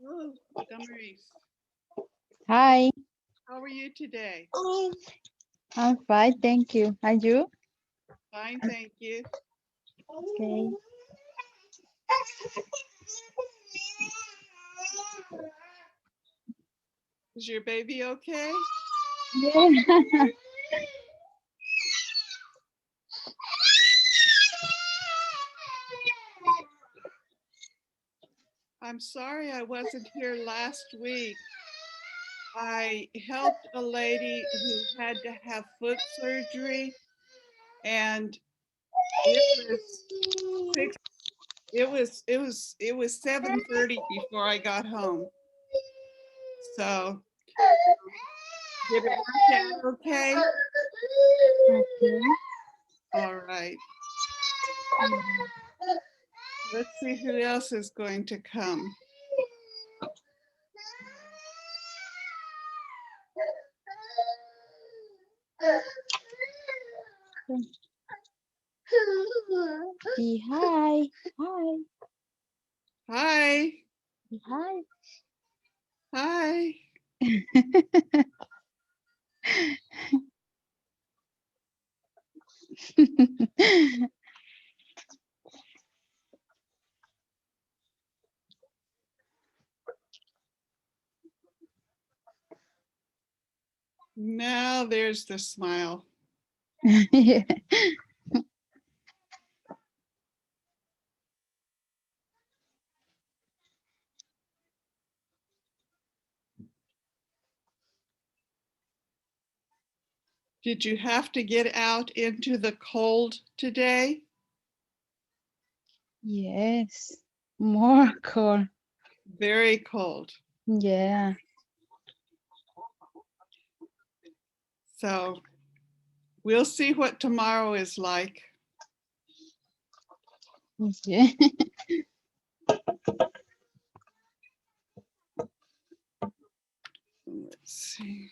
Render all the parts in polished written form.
Oh, Damaris, Hi, how are you today? I'm fine, thank you. And you? Fine, thank you. Okay. Is your baby okay? Yeah. I'm sorry I wasn't here last week. I helped a lady who had to have foot surgery, and it was six. It was 7:30 before I got home. So did it work out okay? Okay. All right. Let's see who else is going to come. Hi. Hi. Hi. Hi. Hi. Now there's the smile. Yeah. Did you have to get out into the cold today? Yes. More cool. Very cold. Yeah. So we'll see what tomorrow is like. Yeah. Let's see.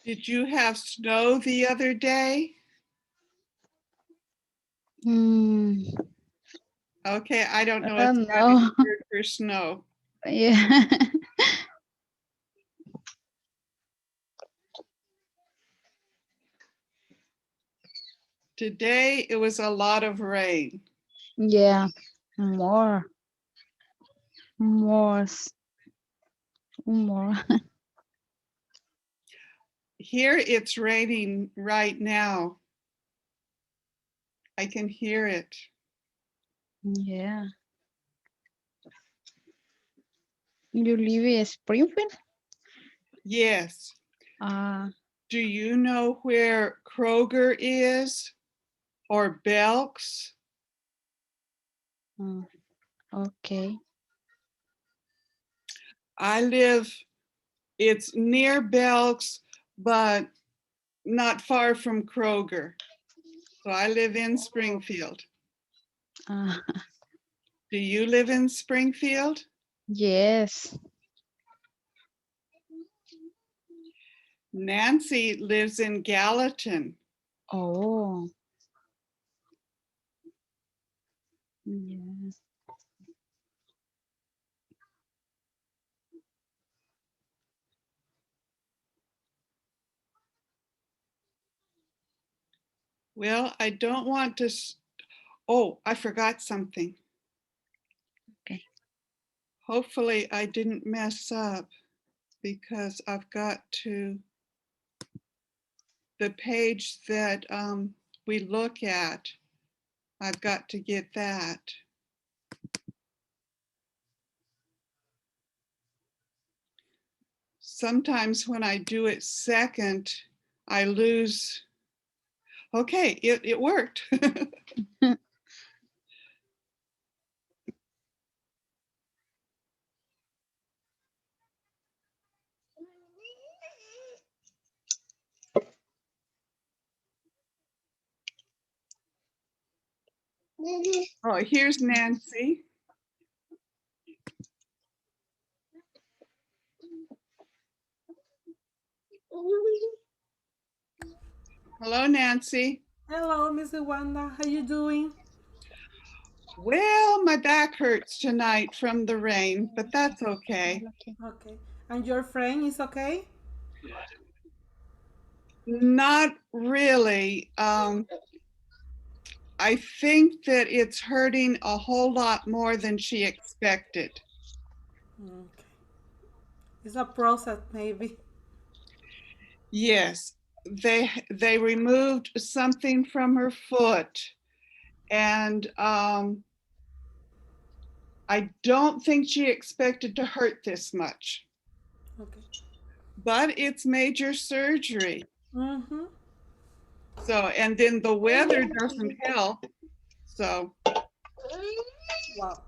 Did you have snow the other day? Hmm. Okay, I don't I know a don't Spanish know. word for snow. Yeah. Today it was a lot of rain. Yeah. More. More. More. Here it's raining right now. I can hear it. Yeah. You live in Springfield? Yes. Ah. Do you know where Kroger is or Belk's? Okay. I live, it's near Belk's, but not far from Kroger. So I live in Springfield. Uh, Do you live in Springfield? yes. Nancy lives in Gallatin. Oh. Yeah. Well, I don't want to, oh, I forgot something. Okay. Hopefully I didn't mess up because I've got to, the page that we look at, I've got to get that. Sometimes when I do it second, I lose. Okay, it worked. Oh, here's Nancy. Hello, Nancy. Hello, Mrs. Wanda. How you doing? Well, my back hurts tonight from the rain, but that's okay. Okay. And your friend is okay? Not really. I think that it's hurting a whole lot more than she expected. Okay. It's a process, maybe. Yes, they removed something from her foot, and I don't think she expected to hurt this much. Okay. But it's major surgery. Mm-hmm. So, and then the weather doesn't help. So, Wow.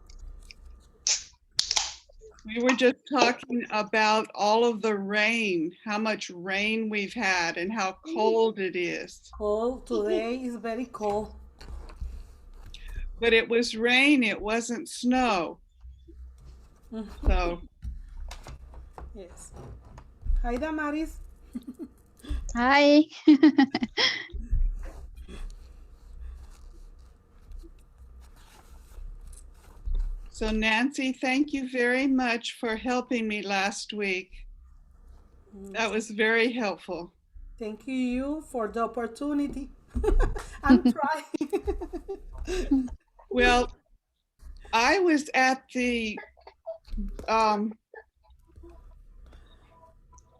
we were just talking about all of the rain, how much rain we've had and how cold it is. Cold. Today is very cold. But it was rain, it wasn't snow. Mhm. So, Yes. Hi, Damaris. Hi. so Nancy, thank you very much for helping me last week. That was very helpful. Thank you for the opportunity. I'm trying. Well, I was at the um,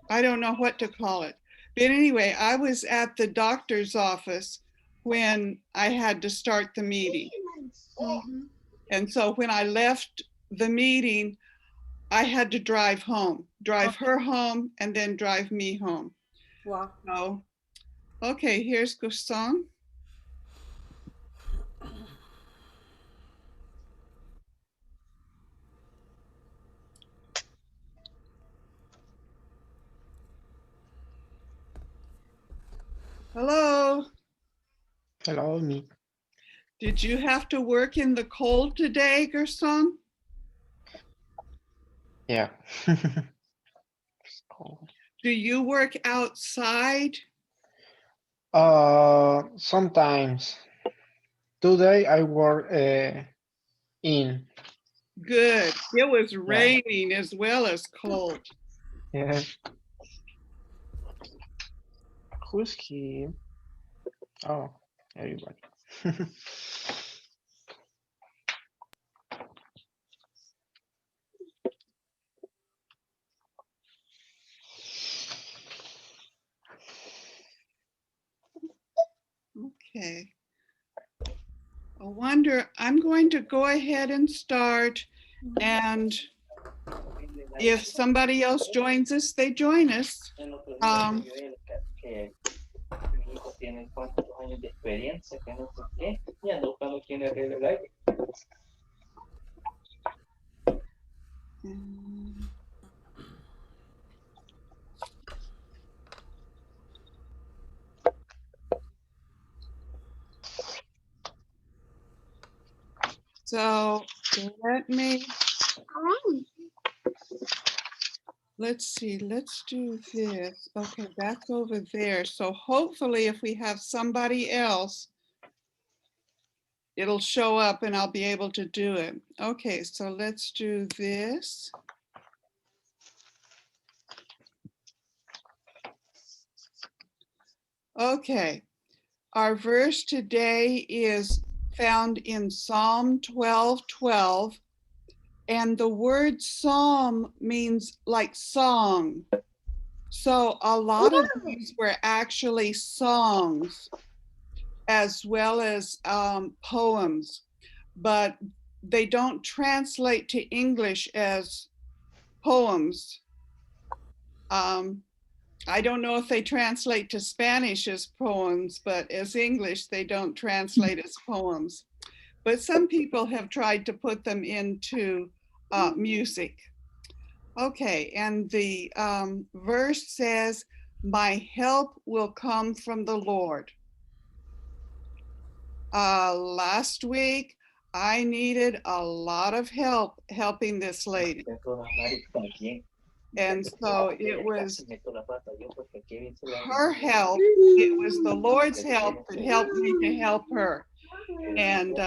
I don't know what to call it. But anyway, I was at the doctor's office when I had to start the meeting. Mhm. And so when I left the meeting, I had to drive home, drive Okay. her home, and then drive me home. Wow. So, okay, here's the song. Hello. Hello, me. Did you have to work in the cold today, Gerson? Yeah. It's cold. Do you work outside? Sometimes. Today I work in. Good. It was Yeah. raining as well as cold. Yeah. Who's he? Oh, everybody. Okay. I wonder, I'm going to go ahead and start, and if somebody else joins us, they join us. Um, so let me, let's see, let's do this. Okay, that's over there. So hopefully if we have somebody else, it'll show up and I'll be able to do it. Okay, so let's do this. Okay, our verse today is found in Psalm 12:12, and the word psalm means like song. So a lot of these were actually songs as well as poems, but they don't translate to English as poems. Um, I don't know if they translate to Spanish as poems, but as English, they don't translate as poems. But some people have tried to put them into music. Okay, and the verse says, my help will come from the Lord. Last week, I needed a lot of help helping this lady. And so it was her help. It was the Lord's help that helped me to help her. And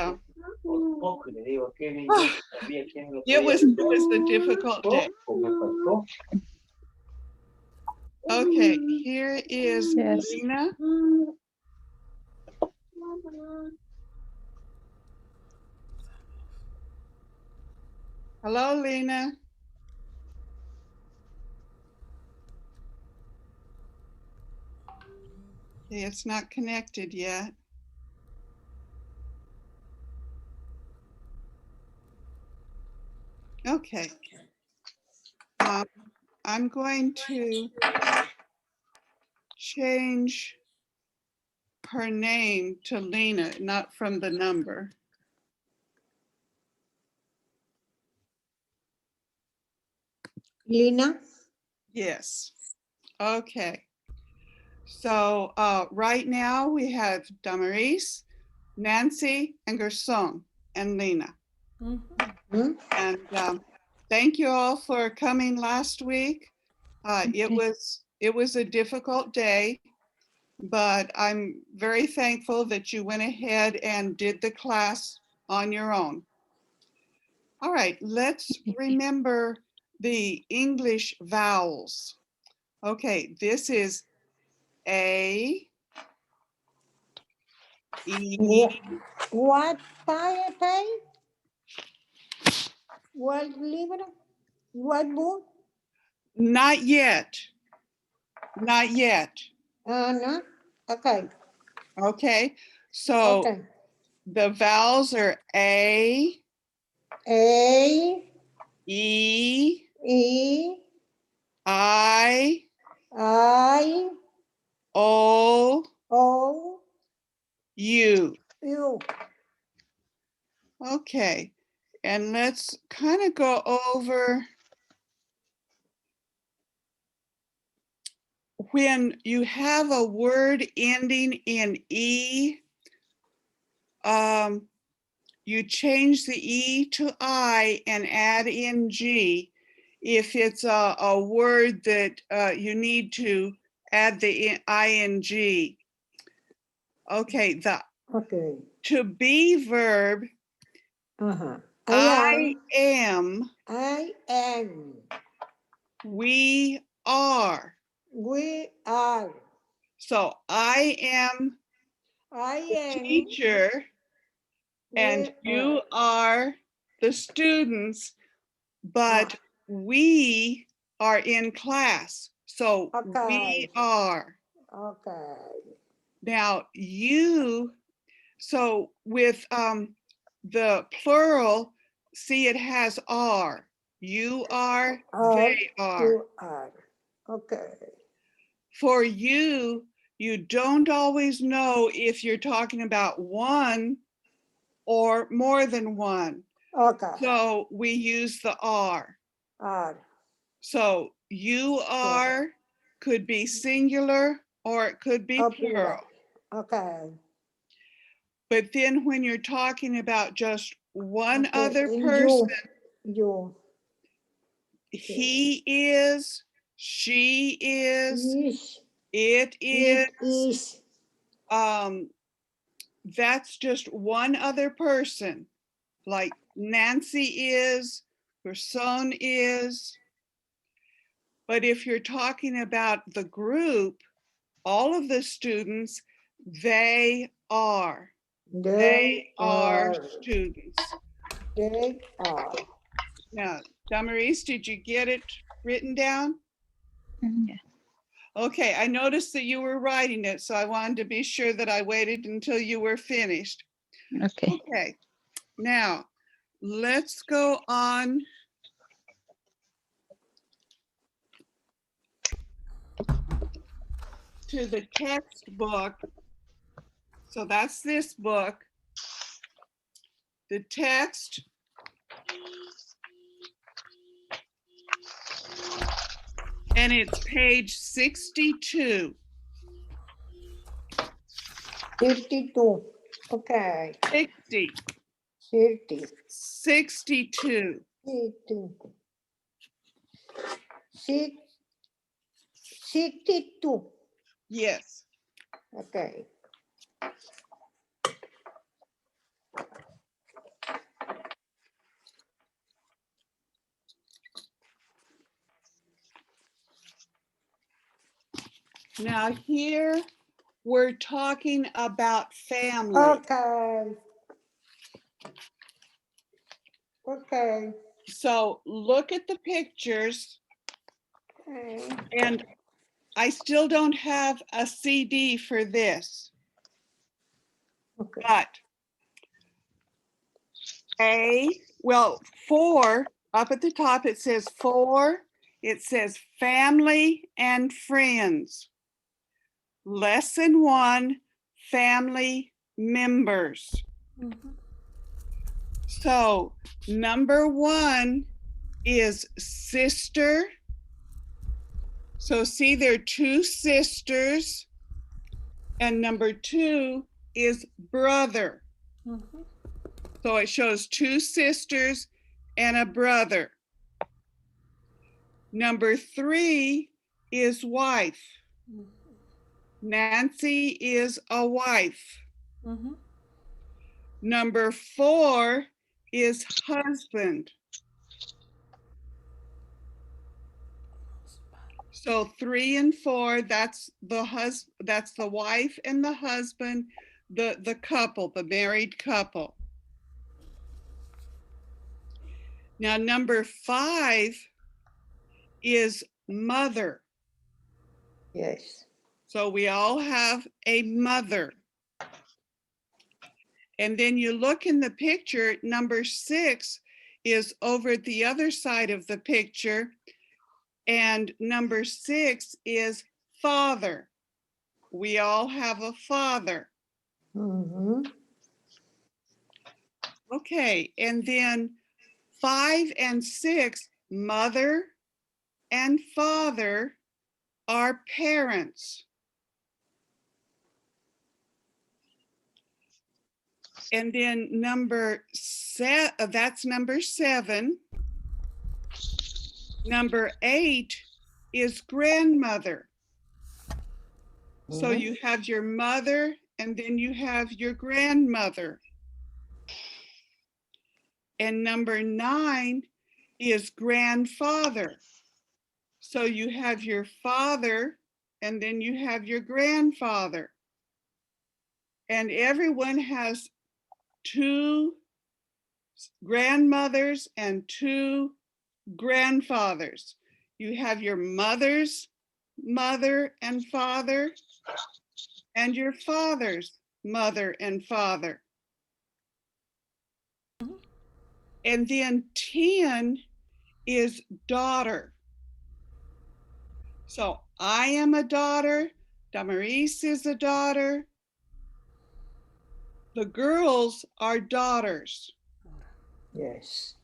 it was a difficult day. Okay, here is Yes. Lena. Hello, Lena. Okay, it's not connected yet. Okay. I'm going to change her name to Lena, not from the number. Lina? Yes. Okay. So right now we have Damaris, Nancy, and Gerson, and Lena. Hmm? And thank you all for coming last week. It Okay. was a difficult day, but I'm very thankful that you went ahead and did the class on your own. All right, let's remember the English vowels. Okay, this is A, E. What pay? What libro? What book? Not yet. Not yet. No? Okay. Okay, so Okay. the vowels are A, A, E, E, I, I, O, O, U. U. Okay, and let's kind of go over when you have a word ending in E, you change the E to I and add in G. If it's a word that you need to add the ing. Okay, the Okay. to be verb, Uh-huh. I am, I am. we are. We are. So I am I the am. teacher and We you are the students, but Ah. we are in class. So we Okay. are. Okay. Now you, so with the plural, see it has are. You are, Are. they are. You are. Okay. For you, you don't always know if you're talking about one or more than one. Okay. So we use the are. Are. So you are could be singular or it could be plural. Okay. But then when you're talking about just one Okay. other And person, You. he is, she is, Is. it is, It is. that's just one other person, like Nancy is, her son is. But if you're talking about the group, all of the students, they are. They are students. They are. Now, Damaris, did you get it written down? Yeah. Okay, I noticed that you were writing it, so I wanted to be sure that I waited until you were finished. Okay. Okay, now let's go on to the textbook. So that's this book. The text and it's page 62. 52. Okay. 60, 30. 62. 52. 62. Yes. Okay. Now here we're talking about family. Okay. Okay. So look at the pictures, Okay. and I still don't have a CD for this, Okay. but well, 4, up at the top, it says 4. It says family and friends. Lesson 1, family members. So number 1 is sister. So see, there are 2 sisters. And number 2 is brother. So it shows 2 sisters and a brother. Number 3 is wife. Nancy is a wife. Number 4 is husband. So 3 and 4, that's the wife and the husband, the couple, the married couple. Now number 5 is mother. Yes. So we all have a mother. And then you look in the picture, number 6 is over at the other side of the picture. And number 6 is father. We all have a father. Mm-hmm. Okay, and then 5 and 6, mother and father are parents. And then that's number 7. Number 8 is grandmother. So you have your mother and then you have your grandmother. And number 9 is grandfather. So you have your father and then you have your grandfather. And everyone has 2 grandmothers and 2 grandfathers. You have your mother's mother and father and your father's mother and father. And then 10 is daughter. So I am a daughter, Damaris is a daughter. The girls are daughters. Yes.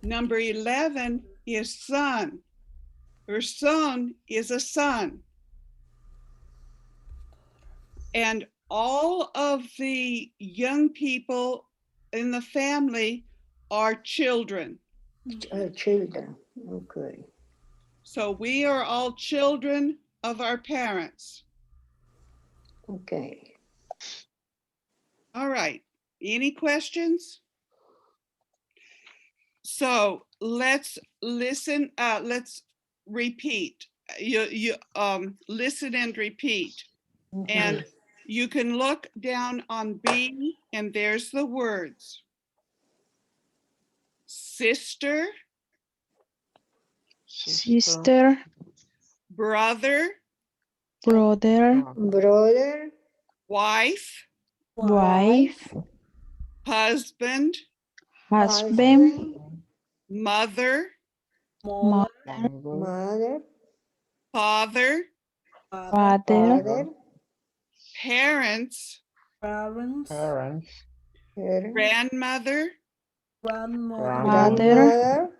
Number 11 is son. Her son is a son. And all of the young people in the family are children. Children. Okay. So we are all children of our parents. Okay. All right. Any questions? So let's listen. Let's repeat. You listen and repeat. And you can look down on B, and there's the words. Sister, Sister, brother, brother, Brother, wife, wife, husband, husband, mother, mother, mother, father, father, parents, Parents, Parents, grandmother, grandmother, father,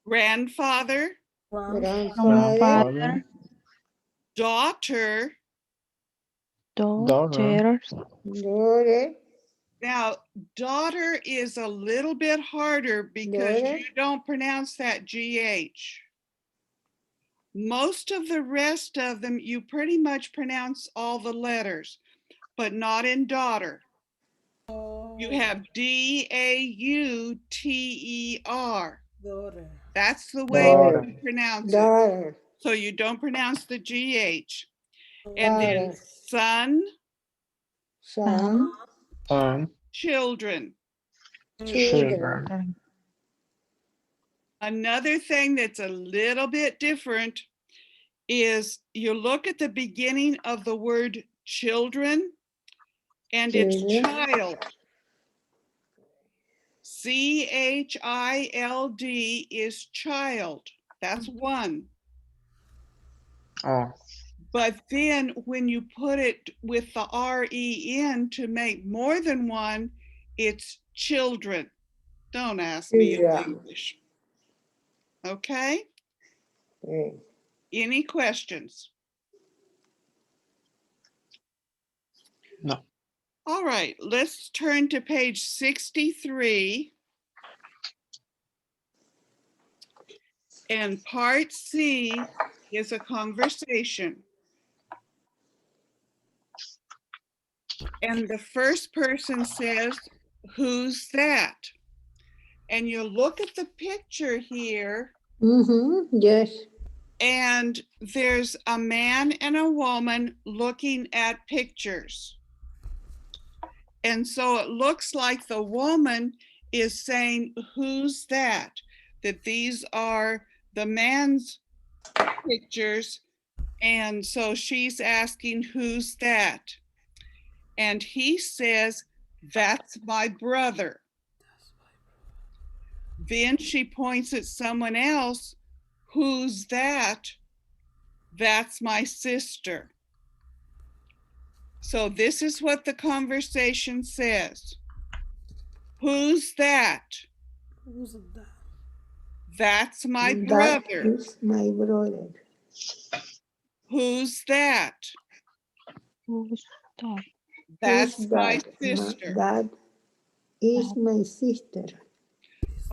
grandfather, grandfather, grandfather, daughter. daughter, daughter, Now, daughter is a little bit harder because Daughter. you don't pronounce that GH. Most of the rest of them, you pretty much pronounce all the letters, but not in daughter. You have D-A-U-T-E-R. Daughter. That's the way that Daughter. you pronounce it. Daughter. So you don't pronounce the GH. Daughter. And then Daughter. son, Son. Son, children. Children. children. Another thing that's a little bit different is you look at the beginning of the word children and it's Children. child. C-H-I-L-D is child. That's one. Oh, But then when you put it with the R-E-N to make more than one, it's children. Don't ask me in Children. English. Okay? Okay. Any questions? no. All right, let's turn to page 63. And part C is a conversation. And the first person says, who's that? And you look at the picture here, Yes. and there's a man and a woman looking at pictures. And so it looks like the woman is saying, who's that? That these are the man's pictures. And so she's asking, who's that? And he says, that's my brother. Then she points at someone else. Who's that? That's my sister. So this is what the conversation says. Who's that? Who's that? That's my That brother. is my brother. Who's that? Who's that? That's Who's my that? sister. That is my sister.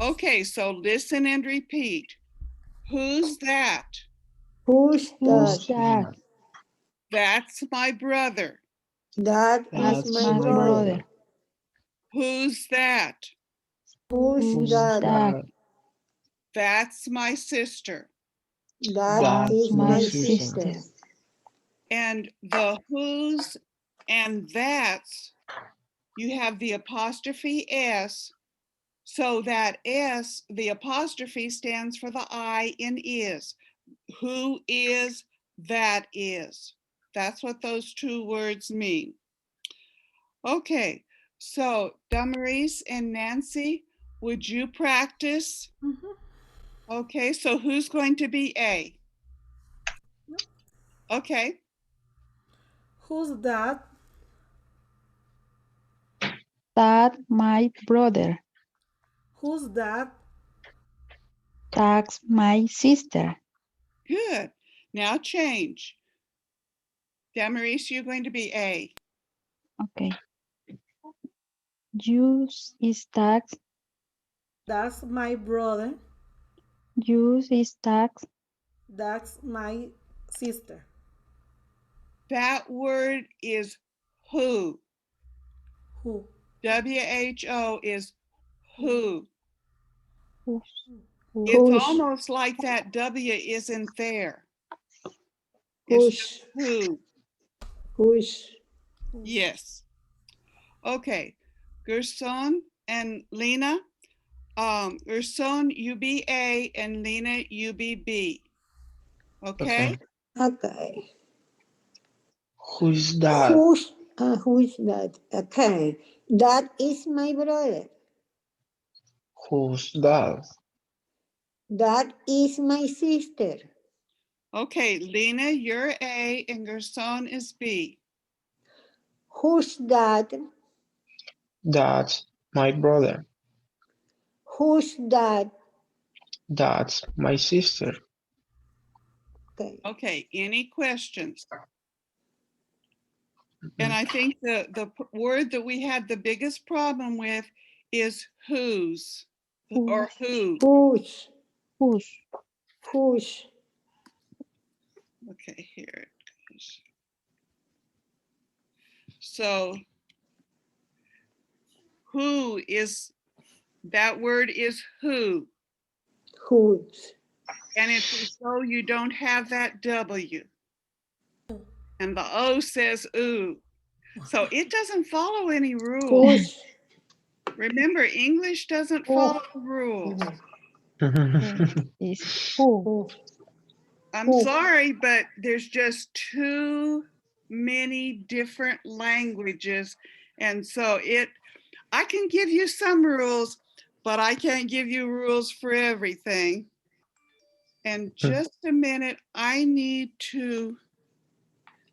Okay, so listen and repeat. Who's that? Who's Who's that? that? That's my brother. That That's is my my brother. brother. Who's that? Who's Who's that? that? That's my sister. That That's is my my sister. sister. And the who's and that's, you have the apostrophe S. So that S, the apostrophe stands for the I in is. Who is, that is. That's what those two words mean. Okay, so Damaris and Nancy, would you practice? Mhm. Okay, so who's going to be A? Okay, Who's that? That's my brother. Who's that? That's my sister. good. Now change. Damaris, you're going to be A. Okay. Use is tax. That's my brother. Use is tax. That's my sister. That word is who. Who? W-H-O is who. Who's, It's Who's, almost like that W isn't there. It's just who's, who. who's, Yes. Okay. Gerson and Lena. Gerson, you be A, and Lena, you be B. Okay? okay. Who's that? Who's that? Okay. That is my brother. Who's that? That is my sister. Okay, Lena, you're A, and Gerson is B. Who's that? That's my brother. Who's that? That's my sister. Okay. Okay, any questions? And I think the word that we had the biggest problem with is whose or who. Who's, who's, who's, Okay, here it goes. So who is, that word is who. Whose. And it's as though you don't have that W. And the O says ooh. So it doesn't follow any rules. Whose. Remember, English doesn't Who. follow rules. Who is who? Who. I'm Who. sorry, but there's just too many different languages. And so I can give you some rules, but I can't give you rules for everything. And just a minute, I need to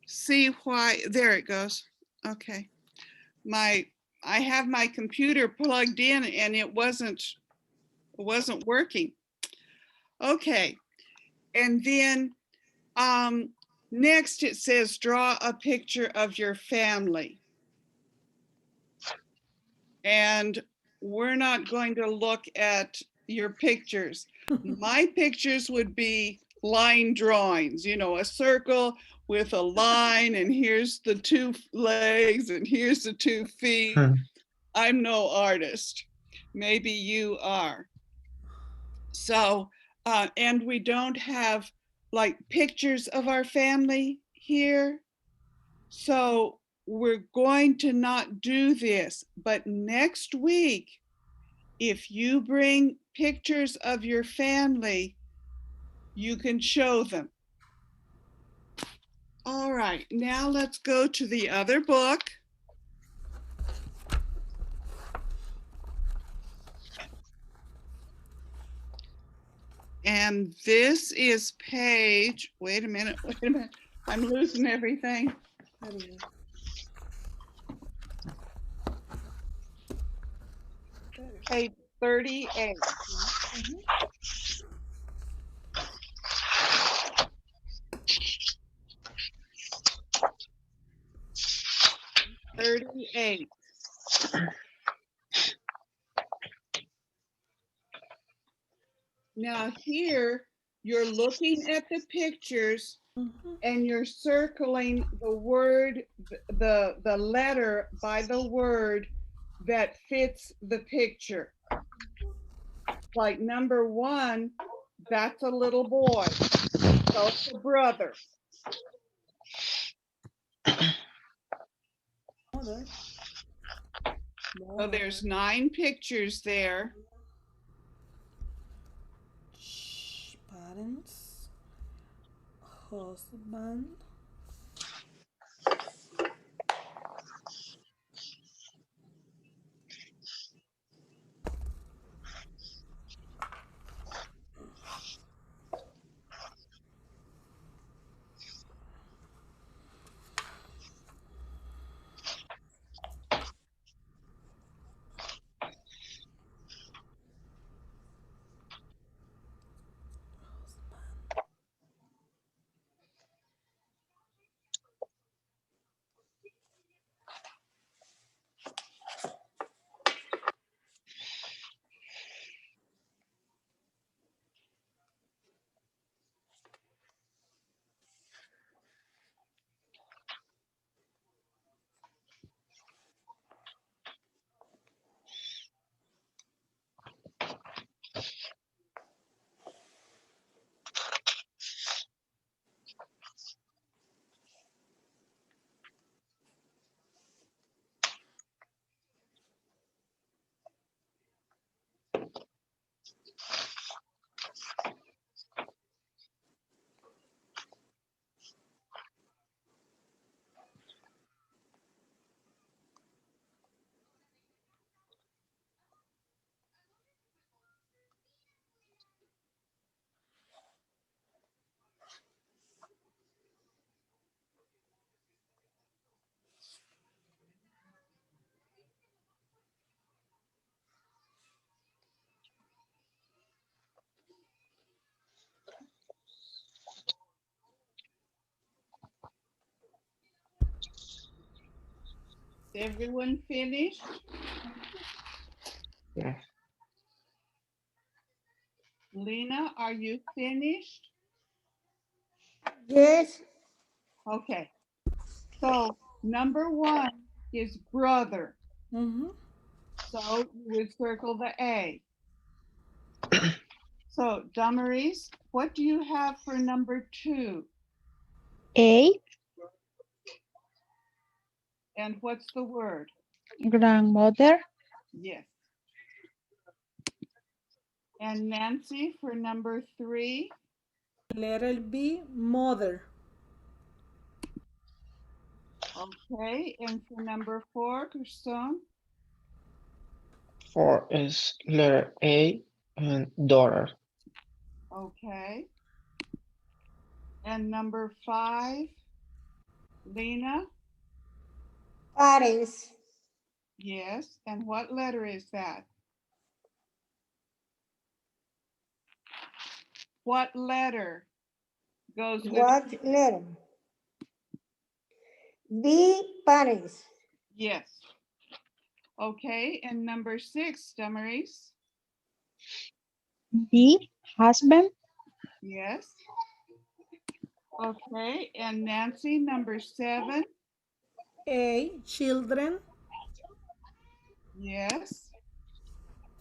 see why, there it goes. Okay. I have my computer plugged in and it wasn't working. Okay. And then next it says draw a picture of your family. And we're not going to look at your pictures. My pictures would be line drawings, you know, a circle with a line, and here's the two legs, and here's the 2 feet. I'm no artist. Maybe you are. So, and we don't have like pictures of our family here. So we're going to not do this, but next week, if you bring pictures of your family, you can show them. All right, now let's go to the other book. And this is page, wait a minute, I'm losing everything. Page 38. 38. Now here, you're looking at the pictures and you're circling the word, the letter by the word that fits the picture. Like number 1, that's a little boy. So it's a brother. So there's 9 pictures there. Parents, husband, Everyone finished? Yeah. Lena, are you finished? Yes. Okay. So number 1 is brother. Mhm. So you would circle the A. So Damaris, what do you have for number 2? A, And what's the word? grandmother. Yes. And Nancy for number 3? Letter B, mother. Okay. And for number 4, Kirsten? 4 is letter A and daughter. Okay. And number 5, Lena? Parents. Yes. And what letter is that? What letter goes with? What letter? B. Parents. Yes. Okay. And number 6, Damaris? B, husband. Yes. Okay. And Nancy, number 7? A, children. Yes.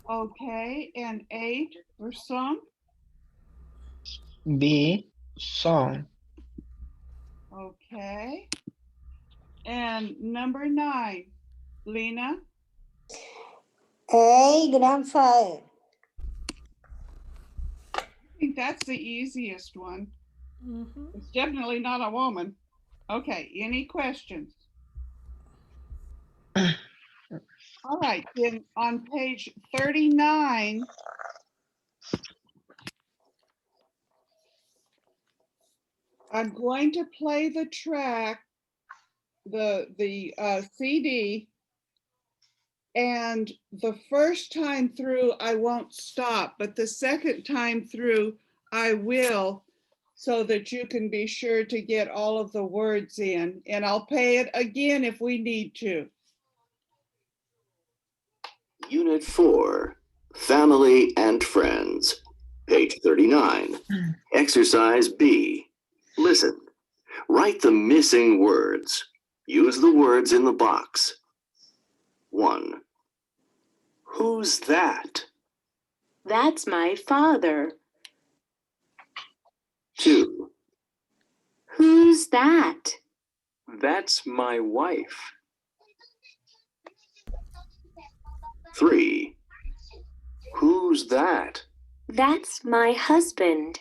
Okay. And 8, Urson? B, son. Okay. And number 9, Lena? A. Grandfather. I think that's the easiest one. Mhm. It's definitely not a woman. Okay, any questions? All right, then on page 39, I'm going to play the track, the CD, and the first time through I won't stop, but the second time through I will, so that you can be sure to get all of the words in, and I'll play it again if we need to. Unit 4, Family and Friends, page 39. Exercise B. Listen. Write the missing words. Use the words in the box. 1. Who's that? That's my father. 2. Who's that? That's my wife. 3. Who's that? That's my husband.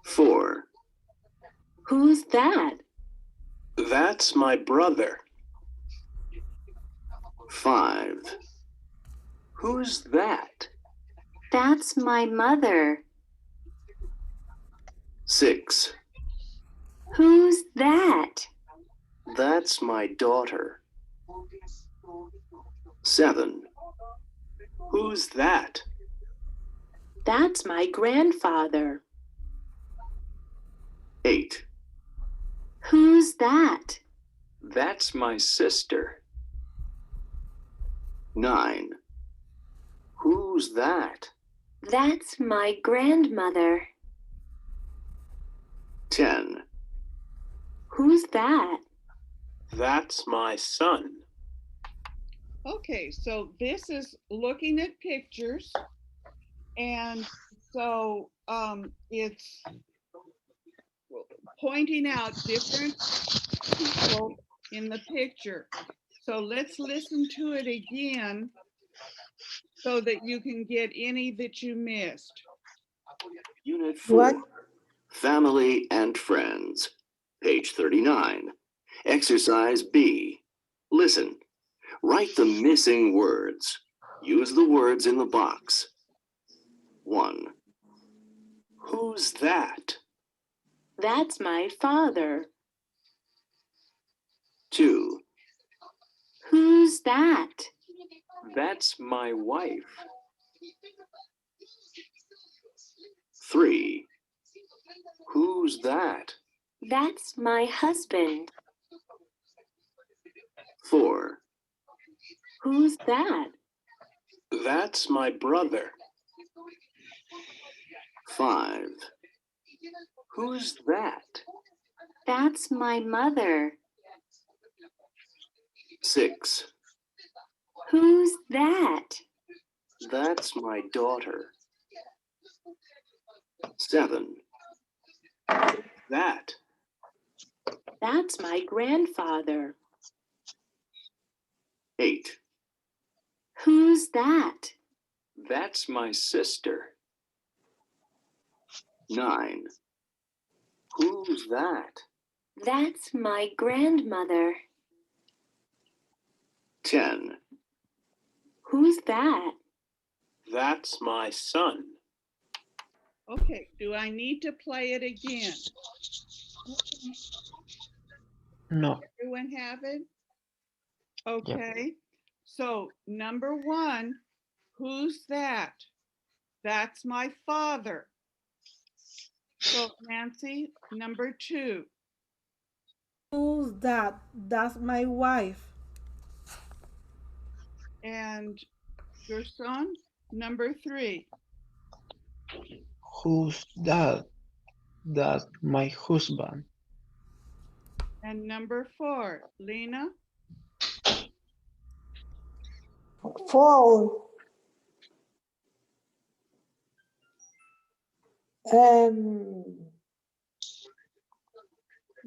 4. Who's that? That's my brother. 5. Who's that? That's my mother. 6. Who's that? That's my daughter. 7. Who's that? That's my grandfather. 8. Who's that? That's my sister. 9. Who's that? That's my grandmother. 10. Who's that? That's my son. Okay, so this is looking at pictures, and so it's pointing out different people in the picture. So let's listen to it again so that you can get any that you missed. Unit 4, What? Family and Friends, page 39. Exercise B. Listen. Write the missing words. Use the words in the box. 1. Who's that? That's my father. 2. Who's that? That's my wife. 3. Who's that? That's my husband. 4. Who's that? That's my brother. 5. Who's that? That's my mother. 6. Who's that? That's my daughter. 7. That. That's my grandfather. 8. Who's that? That's my sister. 9. Who's that? That's my grandmother. 10. Who's that? That's my son. Okay, do I need to play it again? No. Everyone have it? Okay, so number 1, who's that? That's my father. So Nancy, number 2. Who's that? That's my wife. And your son, number 3. Who's that? That's my husband. And number 4, Lena. 4.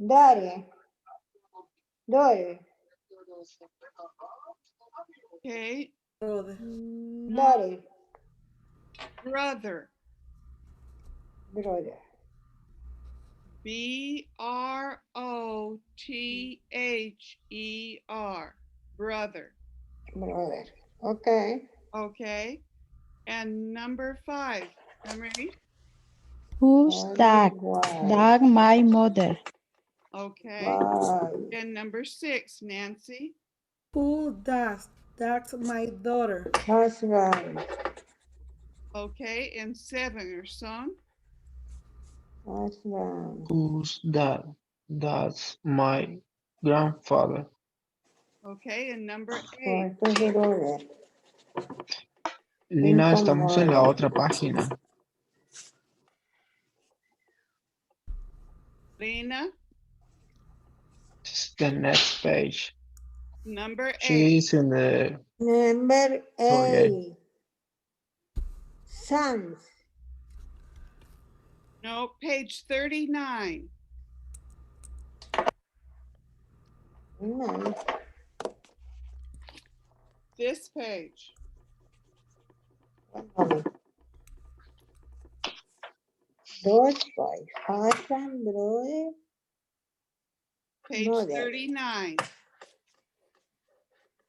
Dare. Dore. Okay, Brother. Dare. brother. Brother. Brother. Brother. Brother. Okay. Okay. And number 5, Emery. Who's that? That my mother. Okay. Why? And number 6, Nancy. Who's that? That's my daughter. Husband. Okay. And 7, your son. Husband. Who's that? That's my grandfather. Okay. And number 8. Cuarto de brother. Lina, estamos en la Mother. otra página. Lena, It's the next page. number 8. She's in the Number 48. 8. Sons. No, page 39. No. This page. One moment. Dos boys. Husband, brother, Page mother. 39.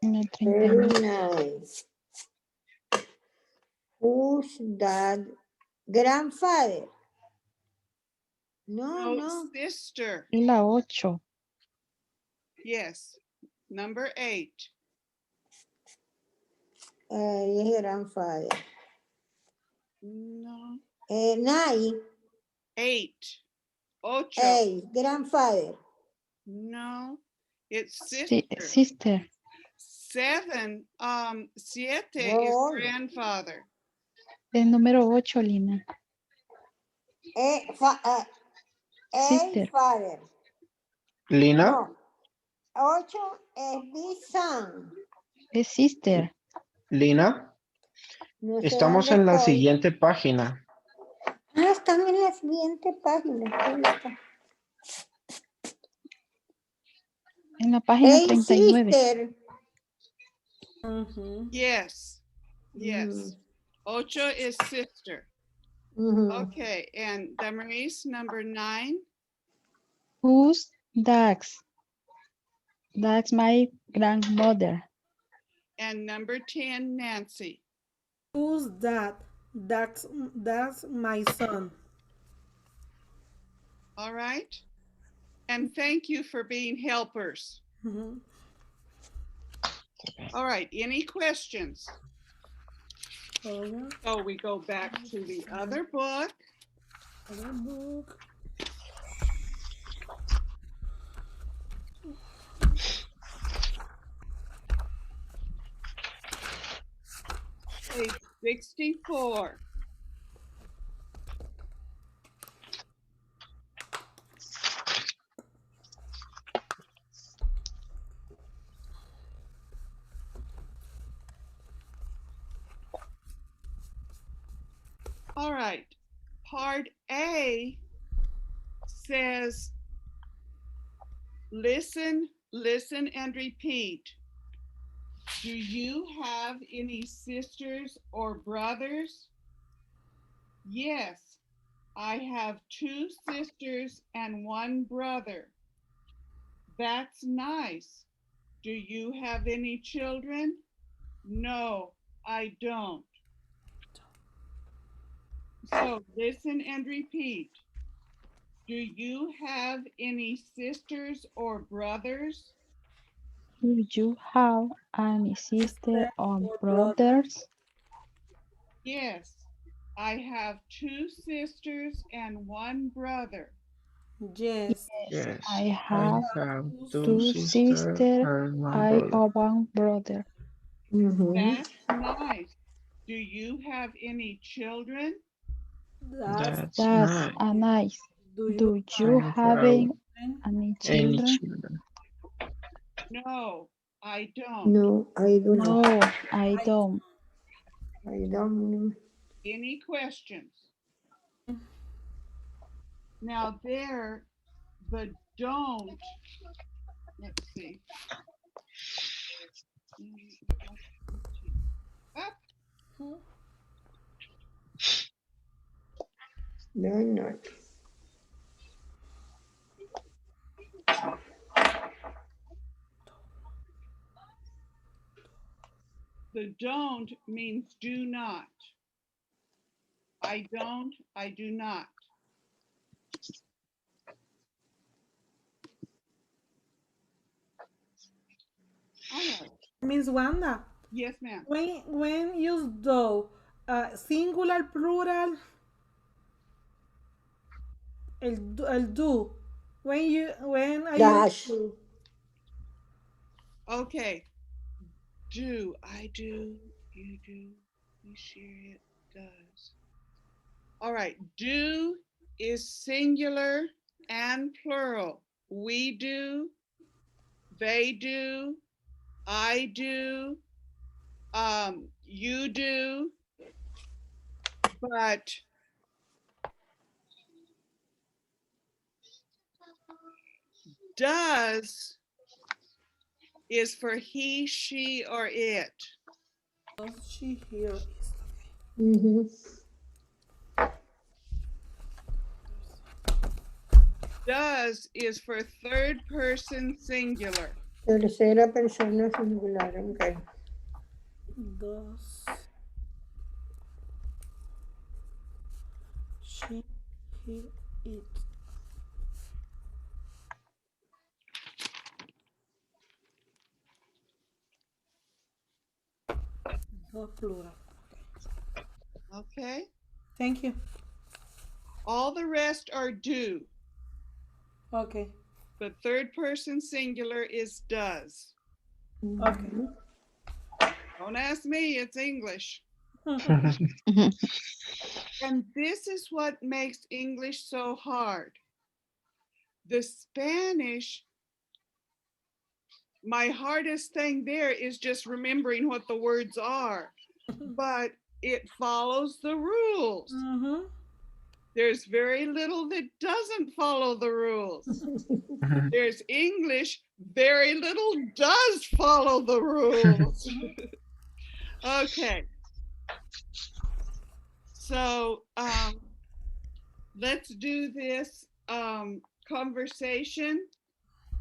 No, 39. Very nice. Who's that? Grandfather. No, no. Sister. Y la 8. Yes. Number 8. Yes, grandfather. No. 9. 8. Ocho. 8. Grandfather. No. It's Si- sister. sister. 7. Siete is Oh. grandfather. El número 8, Lina. Sister. Father. Lina, No. 8 es the son. Es sister. Lina, No sé estamos dónde en la estoy. siguiente página. Ah, están en la siguiente página. Ahí está. En la página Hey, 39. sister. Yes. Yes. Ocho is sister. Mhm. Okay. And Damaris, number 9. Who's that? That's my grandmother. And number 10, Nancy. Who's that? That's my son. All right. And thank you for being helpers. Mhm. All right. Any questions? Other So we go back to the other book. book. Page 64. All right. Part A says, listen, listen, and repeat. Do you have any sisters or brothers? Yes, I have 2 sisters and 1 brother. That's nice. Do you have any children? No, I don't. So listen and repeat. Do you have any sisters or brothers? Do you have any sister Sister or or brother? brothers? Yes, I have 2 sisters and 1 brother. Yes, Yes, I Yes, I have have two two two sisters. sisters sisters. and one I brother. have one brother. Mhm. That's nice. Do you have any children? That's That's That's nice. a nice. do you Do have you I have having children? any any children? children. No, I don't. No, I do not. No, I I don't. I don't. Any questions? Now there, the don't, let's see. Up, No, not. the don't means do not. I don't, I do not. All right. Miss Wanda, Yes, ma'am. when use do, singular, plural, el do. When I use Dash. do. Okay. Do, I do, you do, we share it, does. All right. Do is singular and plural. We do, they do, I do, you do, but does is for he, she, or it. Does she hear is Mhm. Does is for third person singular. Tercera persona singular. Okay. does she hear it? The plural. Okay. Thank you. All the rest are do, Okay. but third person singular is does. Okay. Mhm. Don't ask me, it's English. And this is what makes English so hard. The Spanish, my hardest thing there is just remembering what the words are, but it follows the rules. Mm-hmm. There's very little that doesn't follow the rules. There's English, very little does follow the rules. Okay, so let's do this conversation.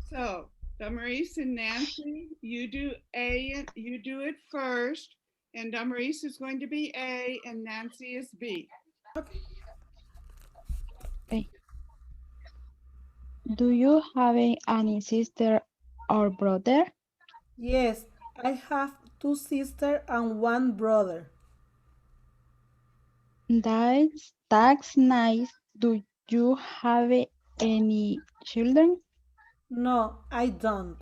So, Damaris and Nancy, you do A, you do it first, and Damaris is going to be A, and Nancy is B. Okay. Okay. Do you have any sister or brother? Yes, I have two sisters and one brother. That's nice. Do you have any children? No, I don't.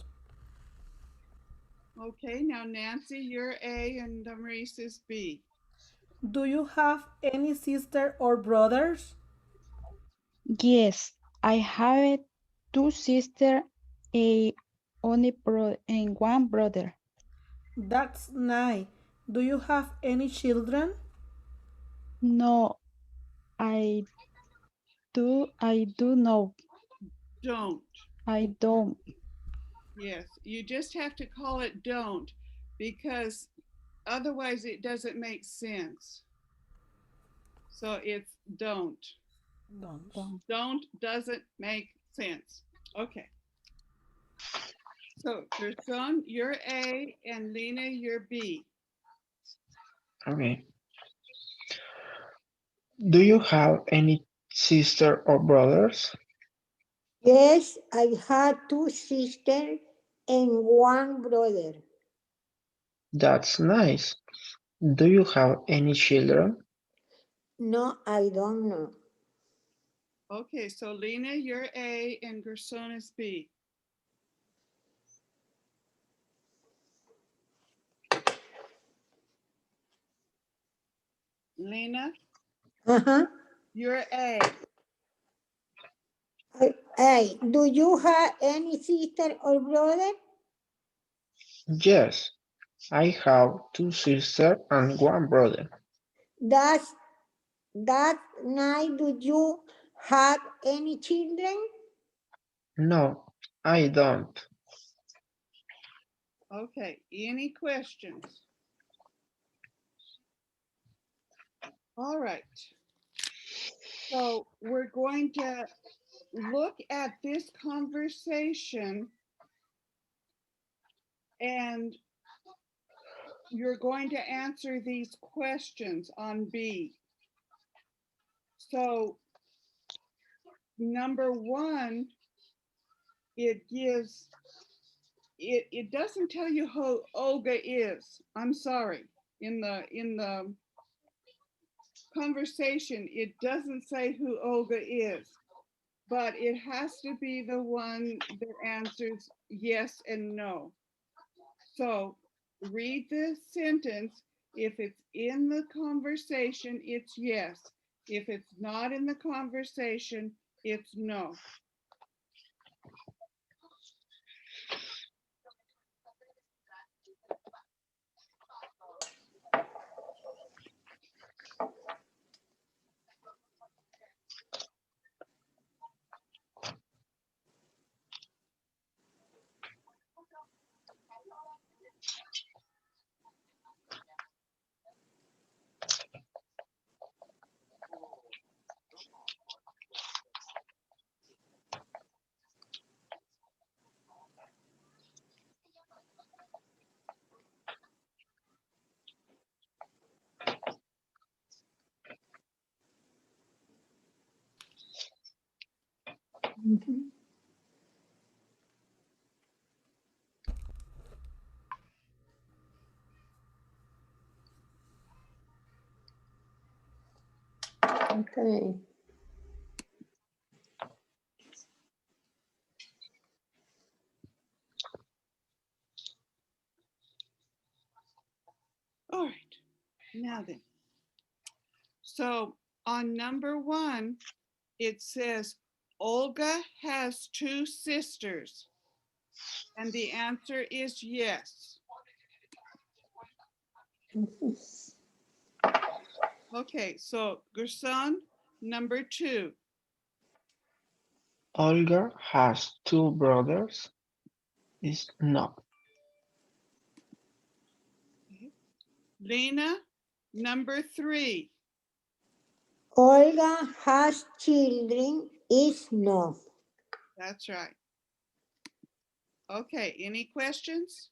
Okay, now Nancy, you're A, and Damaris is B. Do you have any sister or brothers? Yes, I have two sisters, a only and one brother. That's nice. Do you have any children? No, I I do know. Don't. I don't. Yes, you just have to call it don't because otherwise it doesn't make sense. So it's don't. Don't. Don't. Don't doesn't make sense. Okay. So Gerson, you're A and Lena, you're B. Okay. Do you have any sister or brothers? Yes, I had two sisters and one brother. That's nice. Do you have any children? No, I don't know. Okay, so Lena, you're A and Gerson is B. Lena, Uh-huh. you're A. Hey, do you have any sister or brother? Yes, I have two sisters and one brother. That's that night. Do you have any children? No, I don't. Okay, any questions? All right. So we're going to look at this conversation and you're going to answer these questions on B. So number one, it gives, it doesn't tell you who Olga is. I'm sorry. In the conversation, it doesn't say who Olga is, but it has to be the one that answers yes and no. So read the sentence. If it's in the conversation, it's yes. If it's not in the conversation, it's no. Mhm. Okay. All right. Now then. So on number one, it says Olga has two sisters. And the answer is yes. Okay, so Gerson, number two. Olga has two brothers. Is no. Lena, number three. Olga has children. Is no. That's right. Okay, any questions?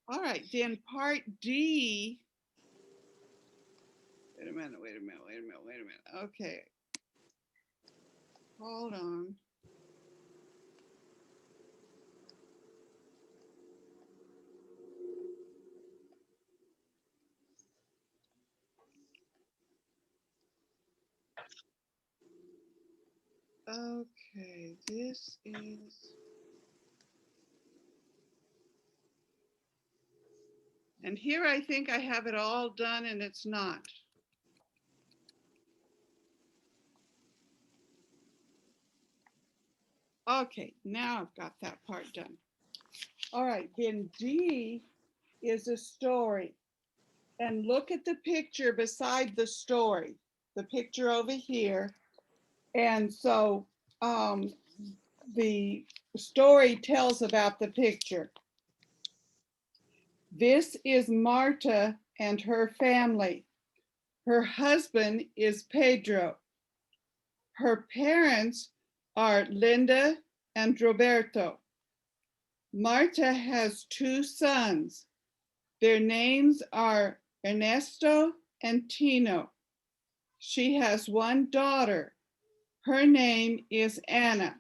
All right, then part D. Wait a minute, wait a minute, wait a minute, wait a minute. Okay, hold on. Okay, this is, and here I think I have it all done and it's not. Okay, now I've got that part done. All right, then D, is a story. And look at the picture beside the story, the picture over here. And so the story tells about the picture. This is Marta and her family. Her husband is Pedro. Her parents are Linda and Roberto. Marta has two sons. Their names are Ernesto and Tino. She has one daughter. Her name is Anna.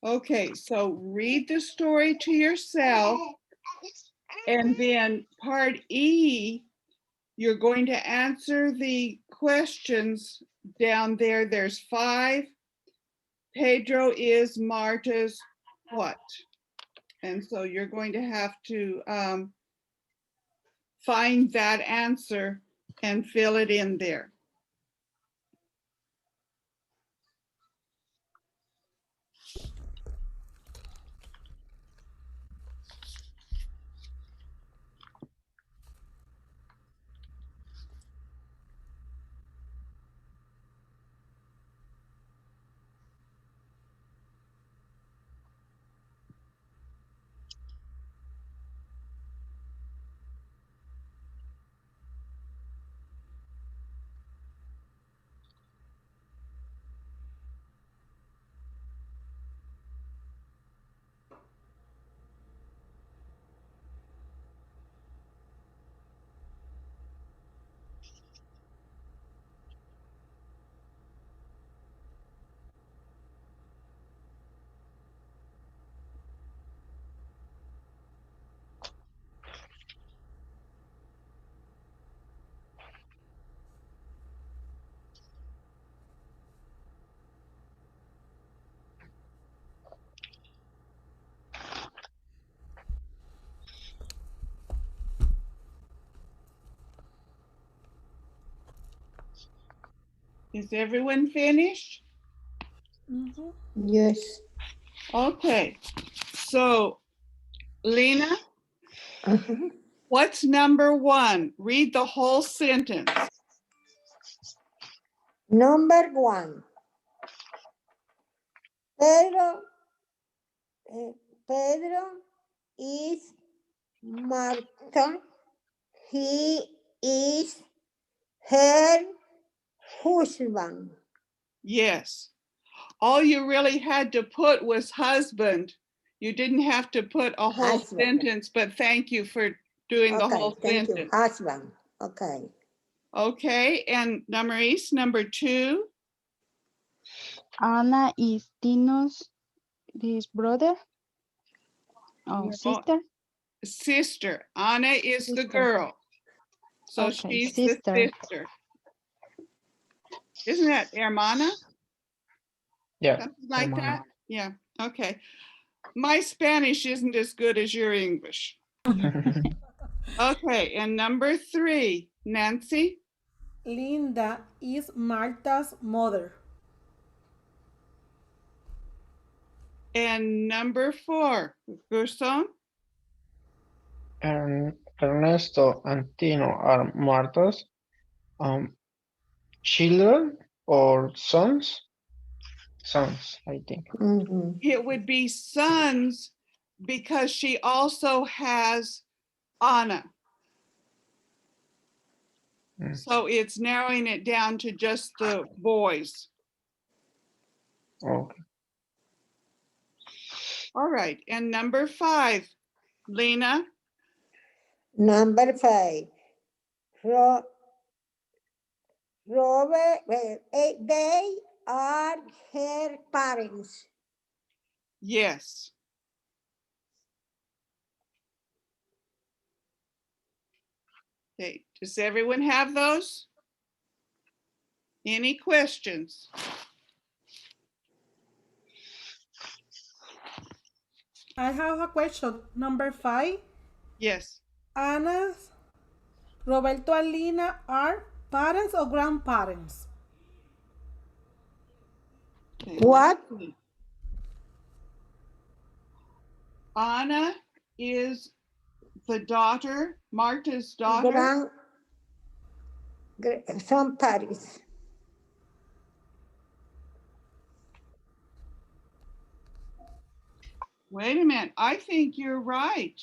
Okay, so read the story to yourself. And then part E, you're going to answer the questions down there. There's 5. Pedro is Marta's what? And so you're going to have to find that answer and fill it in there. Is everyone finished? Yes. Okay, so Lena, Uh-huh. what's number 1? Read the whole sentence. Number 1. Pedro, Pedro is Marta. He is her husband. Yes. All you really had to put was husband. You didn't have to put a whole Husband. sentence, but thank you for doing the Okay, whole thank you. sentence. Husband. Okay. Okay, and Maurice, number 2. Anna is Tino's his brother. Oh, No, sister. sister. Anna is the Sister. girl. So Okay, she's the sister. sister. Isn't that hermana? Yes, Something like hermana. that? Yeah, okay. My Spanish isn't as good as your English. Okay, and number 3, Nancy. Linda is Marta's mother. And number 4, Gerson. Ernesto and Tino are Marta's children or sons? Sons, I think. Mhm. It would be sons because she also has Anna. Mm. So it's narrowing it down to just the boys. Okay. All right, and number 5, Lena. Number 5. Robert, they are her parents. Yes. Okay, does everyone have those? Any questions? I have a question. Number 5. Yes. Anna, Roberto and Lina are parents or grandparents? Okay, What? let's see. Anna is the daughter, Marta's daughter. Son pares. Wait a minute. I think you're right.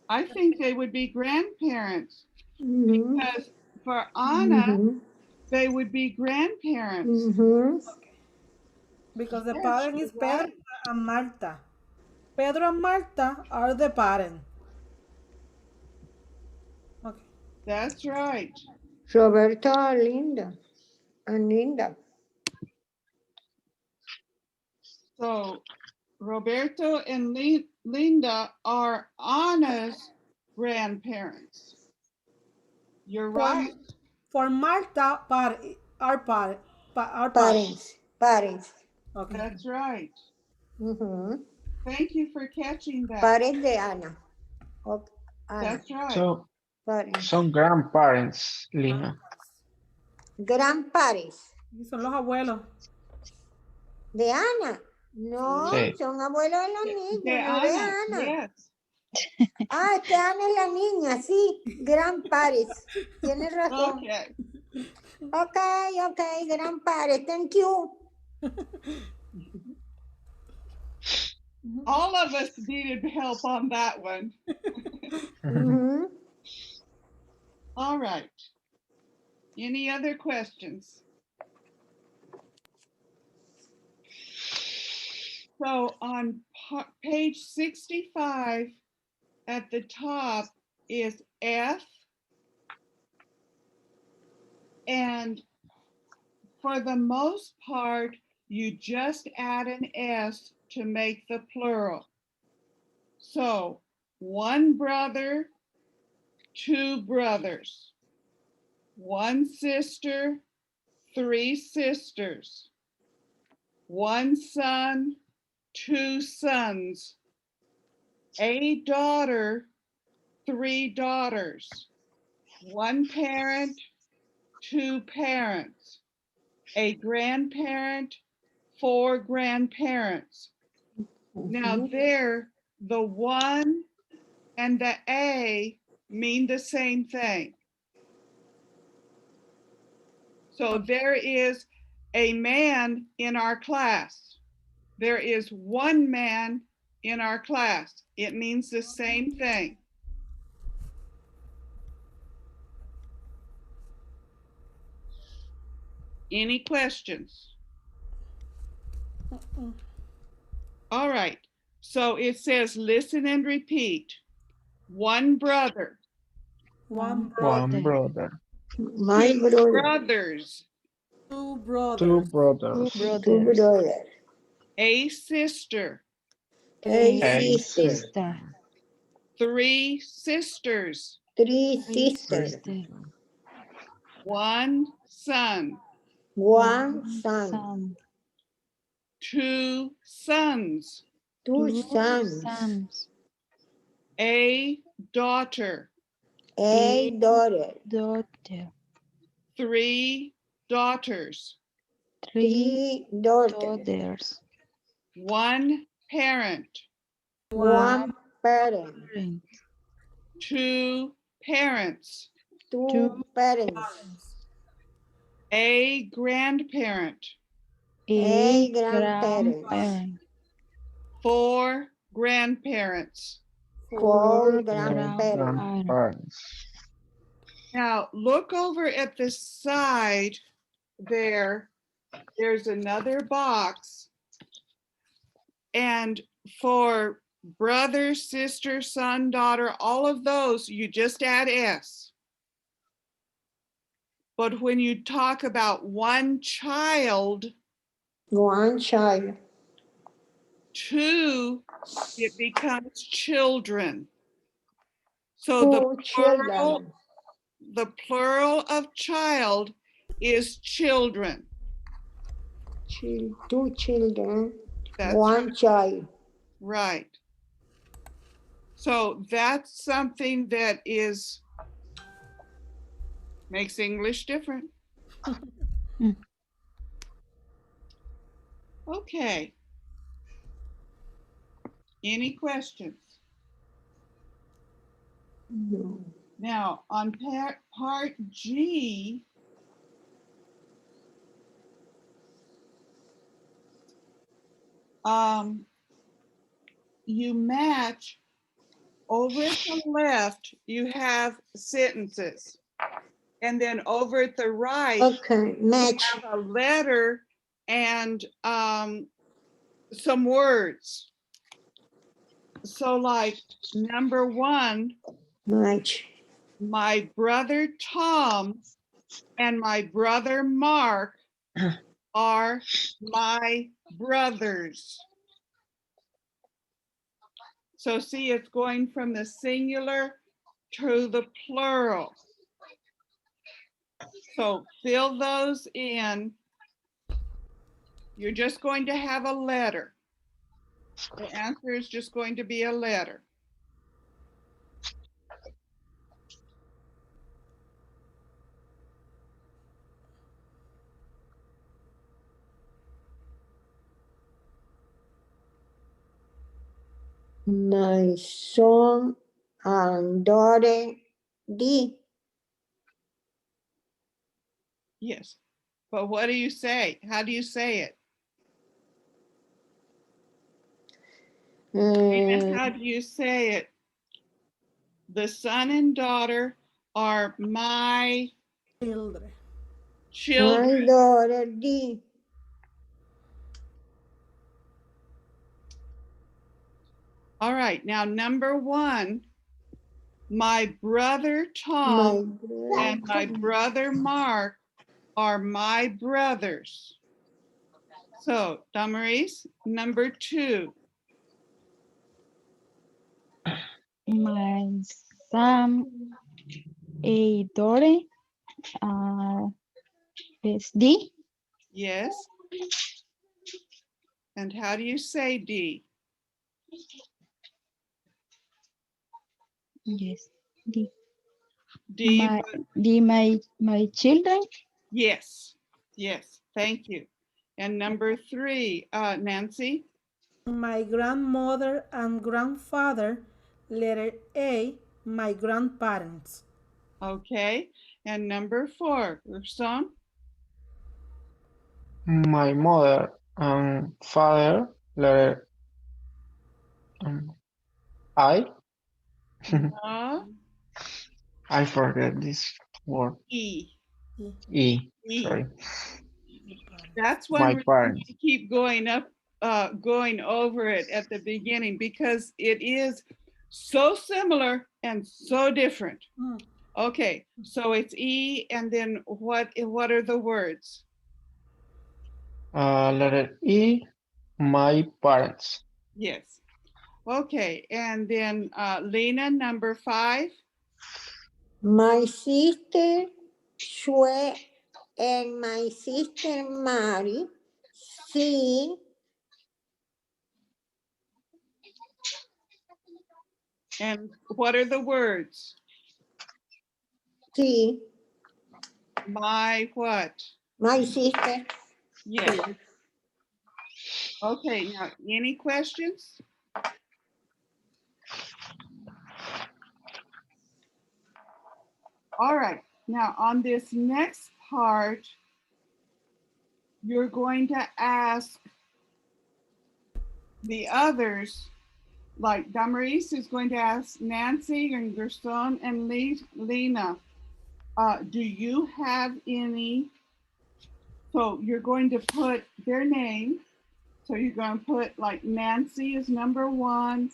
I think they would be grandparents because for Anna, they would be grandparents. Because the Yes, parent you're is Pedro right. and Marta. Pedro and Marta are the parent. Okay. That's right. Roberto and Linda. So Roberto and Linda are Anna's grandparents. You're For, right. for Marta, are parents. Parents. Okay. That's right. Ujú. Thank you for catching that. Pares de Ana. Ana. That's right. So Parents. son grandparents, Lina. Grandpares. Y son los abuelos. De Ana. No, Sí. son abuelos de los niños, De no de Anna, Ana. yes. Ah, es que Ana es la niña, sí. Grandpares. Tienes razón. Okay. Okay, grandpares. Thank you. All of us needed help on that one. Ujú. All right. Any other questions? So on page 65 at the top is F. And for the most part, you just add an S to make the plural. So 1 brother, 2 brothers, 1 sister, 3 sisters, 1 son, 2 sons, a daughter, 3 daughters, 1 parent, 2 parents, a grandparent, 4 grandparents. Now there, the 1 and the A mean the same thing. So there is a man in our class. There is 1 man in our class. It means the same thing. Any questions? All right. So it says listen and repeat. 1 brother. One One brother. brother. My brother. Brothers. 2 Two brothers. brothers. Two brothers. A sister. A A sister. Sister. 3 sisters. 3 sisters. 1 son. 1 son. Son. 2 sons. 2 sons. Sons. A daughter. A daughter. Daughter. 3 daughters. 3 3 daughters. daughters. 1 parent. 1 parent. Parents. 2 parents. 2 parents. A grandparent. A A grandparent. grandparent. 4 grandparents. 4 Four grandparents. grandparents. Now look over at the side there. There's another box. And for brother, sister, son, daughter, all of those, you just add S. But when you talk about 1 child, 1 child. 2, it becomes children. So 2 children. the plural of child is children. 2 children. That's 1 child. right. So that's something that makes English different. Okay. Any questions? No. Now, on part G, you match over at the left, you have sentences. And then over at the right, Okay, you match. have a letter and some words. So like number 1, Match. my brother Tom and my brother Mark are my brothers. So see, it's going from the singular to the plural. So fill those in. You're just going to have a letter. The answer is just going to be a letter. My son and daughter D. Yes. But what do you say? How do you say it? And how do you say it? The son and daughter are my Children. children. My daughter D. All right. Now, number 1, my brother Tom My brother and my Tom. brother Mark are my brothers. So, Damaris, number 2. My son a daughter is D. Yes. And how do you say D? Yes, D. D, My D. My children. yes. Yes. Thank you. And number 3, Nancy. My grandmother and grandfather. Letter A, my grandparents. Okay. And number 4, Urson. My mother and father, letter I. Uh, I forget this word. E. E, E. E. Sorry. the parents. That's one My reason parents. we keep going over it at the beginning, because it is so similar and so different. Mm. Okay, so it's E, and then what are the words? Letter E. My parents. Yes. Okay, and then Lena, number 5. My sister Shue and my sister Mary. C. And what are the words? C. My what? My sister. Yes. Okay, now any questions? All right, now on this next part, you're going to ask the others, like Damaris is going to ask Nancy and Gerson and Lena, do you have any? So you're going to put their name. So you're going to put like Nancy is number 1,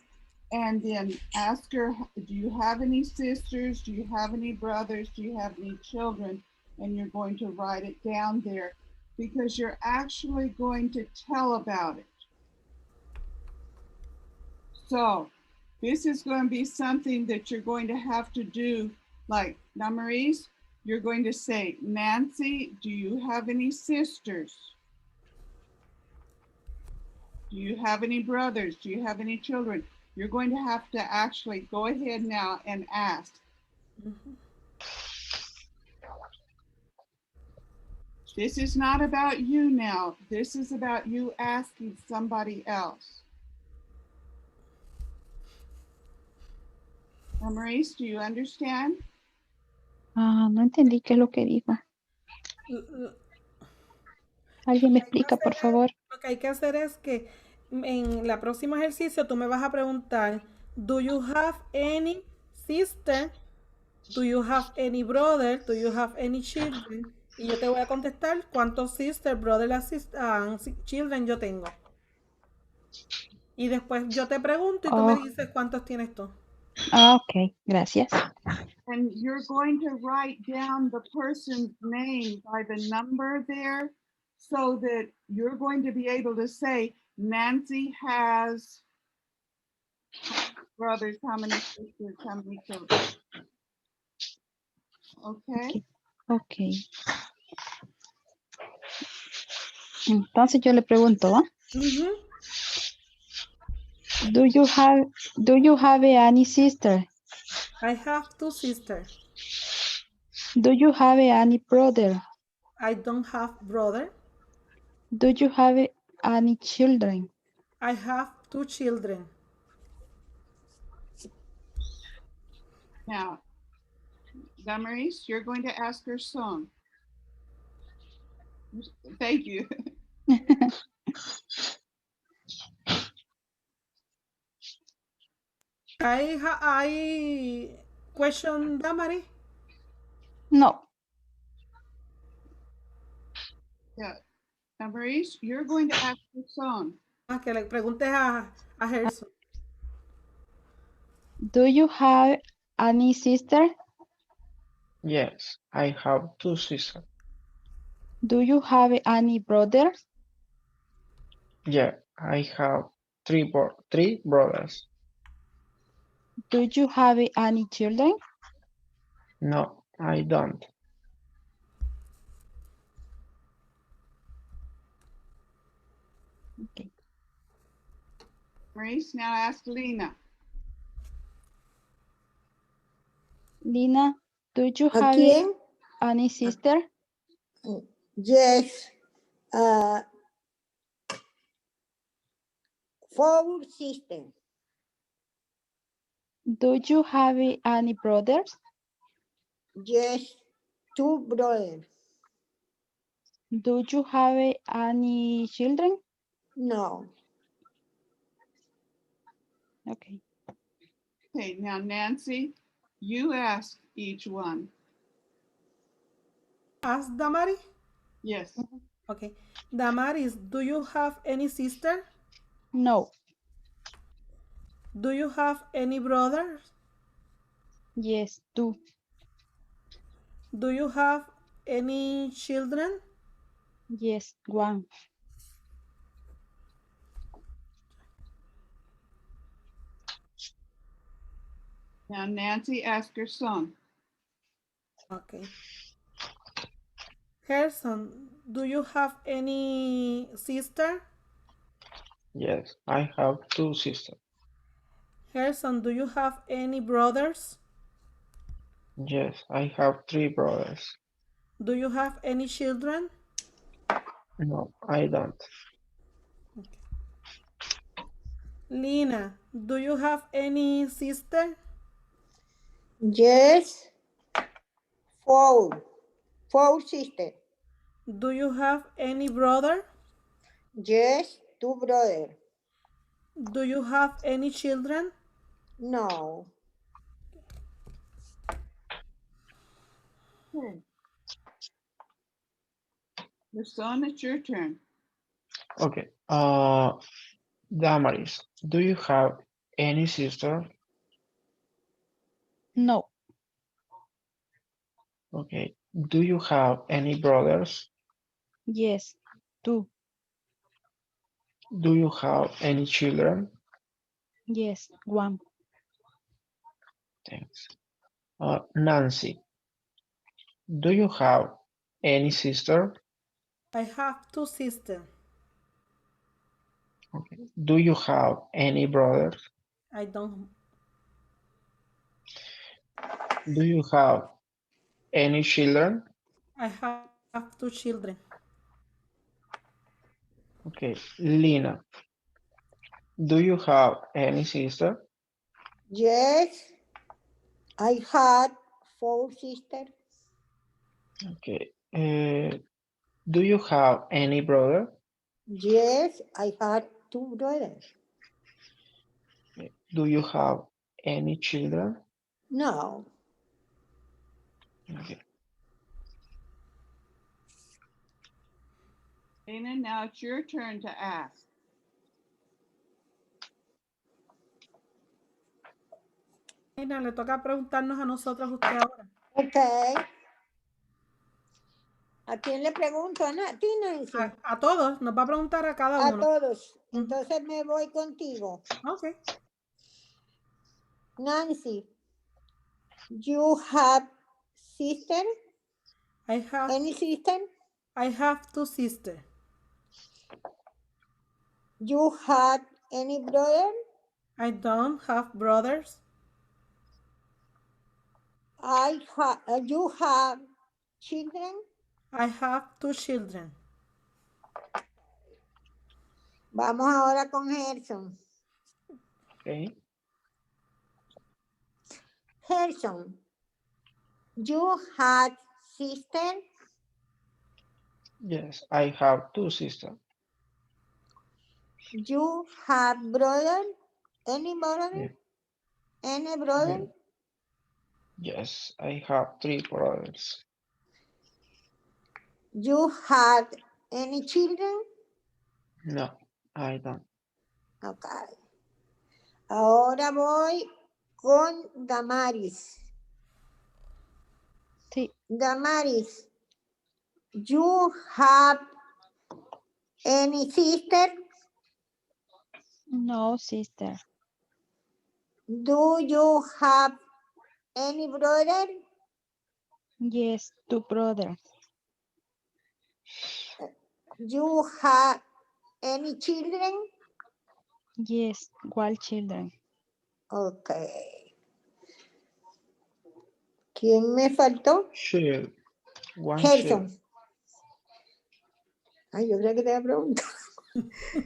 and then ask her, do you have any sisters? Do you have any brothers? Do you have any children? And you're going to write it down there, because you're actually going to tell about it. So this is going to be something that you're going to have to do, like Damaris, you're going to say, Nancy, do you have any sisters? Do you have any brothers? Do you have any children? You're going to have to actually go ahead now and ask. This is not about you now. This is about you asking somebody else. Maurice, do you understand? Ah, no entendí qué es lo que dijo. ¿Alguien me explica, por favor? Lo que hay que hacer es que en la próximo ejercicio tú me vas a preguntar, ¿Do you have any sister? ¿Do you have any brother? ¿Do you have any children? Y yo te voy a contestar cuántos sister, brother, children yo tengo. Y después yo te pregunto y tú me Oh, dices cuántos tienes tú. ok, gracias. And you're going to write down the person's name by the number there so that you're going to be able to say, Nancy has brothers, how many sisters, how many children. Okay? Ok. Entonces yo le pregunto, ¿va? Ujú. Do you have any sister? I have two sisters. Do you have any brother? I don't have brother. Do you have any children? I have two children. Now, Damaris, you're going to ask her son. Thank you. I question Damari. No. Yeah. Damaris, you're going to ask her son. Que le preguntes a Gerson. Do you have any sister? Yes, I have two sisters. Do you have any brother? Yeah, I have three brothers. Do you have any children? No, I don't. Okay. Damaris, now ask Lena. Lina, do you ¿A have quién? any sister? Yes. 4 sisters. Do you have any brothers? Yes. 2 brothers. Do you have any children? No. Okay. Okay, now Nancy, you ask each one. Ask Damari. Yes. Okay. Damaris, do you have any sister? No. Do you have any brothers? Yes, two. Do you have any children? Yes, one. Now Nancy, ask her son. Okay. Gerson, do you have any sister? Yes, I have two sisters. Gerson, do you have any brothers? Yes, I have three brothers. Do you have any children? No, I don't. Lina, do you have any sister? Yes. 4. 4 sisters. Do you have any brother? Yes. 2 brothers. Do you have any children? No. Okay. The son, it's your turn. Okay. Damaris, do you have any sister? No. Okay. Do you have any brothers? Yes, two. Do you have any children? Yes, one. Thanks. Nancy, do you have any sister? I have two sisters. Okay. Do you have any brothers? I don't. Do you have any children? I have two children. Okay. Lina, do you have any sister? Yes. I had 4 sisters. Okay. Do you have any brother? Yes, I had 2 brothers. Do you have any children? No. Okay. Lena, now it's your turn to ask. Lina, le toca preguntarnos a nosotros usted ahora. Ok. ¿A quién le pregunto? ¿A ti, Nancy? A todos, nos va a preguntar a cada A uno. todos. Entonces me voy contigo. Ok. Nancy, you have sister? I have, Any sister? I have 2 sisters. You had any brother? I don't have brothers. You have children? I have 2 children. Vamos ahora con Gerson. Okay. Gerson, you had sister? Yes, I have 2 sisters. You have brother? Any brother? Yeah. Any brother? Yes, I have 3 brothers. You had any children? No, I don't. Okay. Ahora voy con Damaris. Sí. Damaris, you have any sister? No, sister. Do you have any brother? Yes, 2 brothers. You have any children? Yes, 1 children. Okay. ¿Quién me faltó? Shield. 1 Gerson. shield. Ay, yo creo que te voy a preguntar.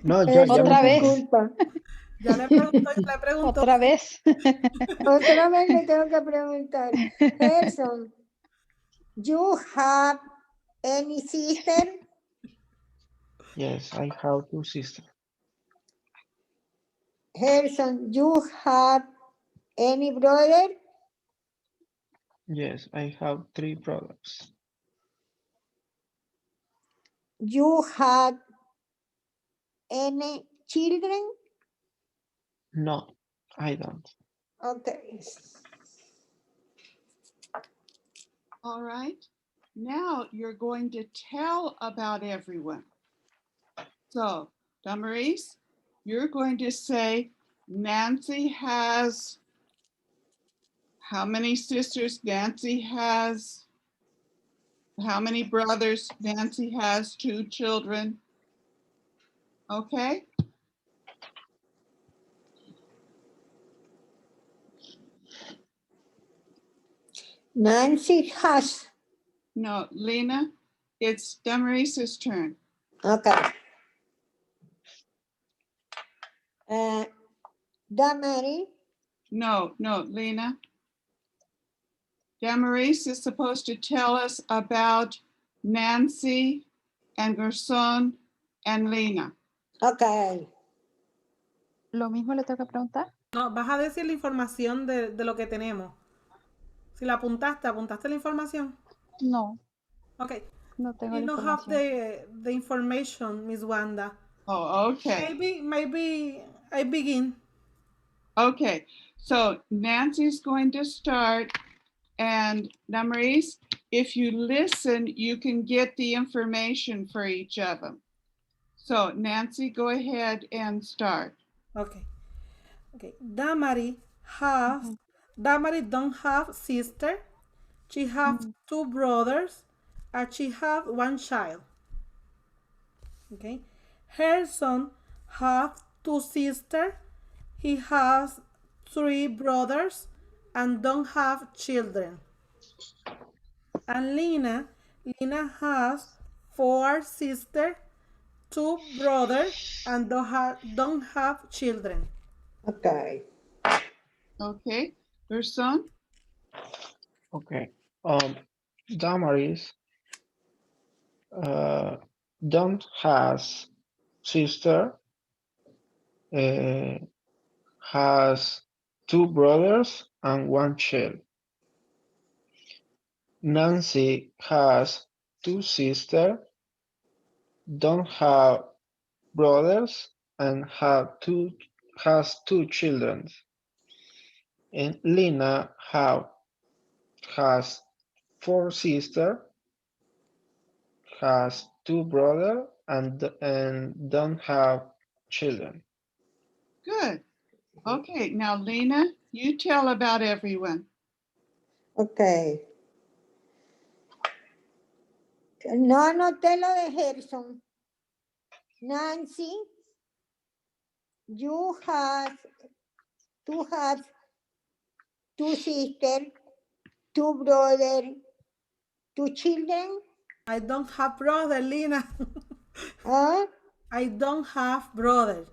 No, ya Gerson, Otra vez. disculpa. Ya le pregunto, le pregunto. Otra vez. Otra vez le tengo que preguntar. Gerson, you have any sister? Yes, I have 2 sisters. Gerson, you have any brother? Yes, I have 3 brothers. You have any children? No, I don't. Okay. All right. Now you're going to tell about everyone. So, Damaris, you're going to say Nancy has how many sisters Nancy has, how many brothers Nancy has, 2 children. Okay? Nancy has. No, Lena, it's Damaris's turn. Okay. Damari, No, Lena. Damaris is supposed to tell us about Nancy and Gerson and Lena. okay. ¿Lo mismo le tengo que preguntar? No, vas a decir la información de lo que tenemos. Si la apuntaste la información. No, Okay. no tengo You la don't have información. the information, Miss Wanda. Oh, okay. Maybe I begin. Okay, so Nancy's going to start, and Damaris, if you listen, you can get the information for each of them. So Nancy, go ahead and start. Okay. Damari don't have sister. She have 2 brothers, and she have 1 child. Okay. Her son have 2 sisters. He has 3 brothers and don't have children. And Lena has 4 sisters, 2 brothers, and don't have children. Okay. Okay, Gerson? Okay. Damaris don't has sister, uh, has two brothers and one child. Nancy has two sisters, don't have brothers, and has two children. And Lena has four sisters, has two brothers, and don't have children. Good. Okay, now Lena, you tell about everyone. Ok. No anoté lo de Gerson. Nancy, you have two sisters, two brothers, two children. I don't have brother, Lina. Huh? I don't have brother.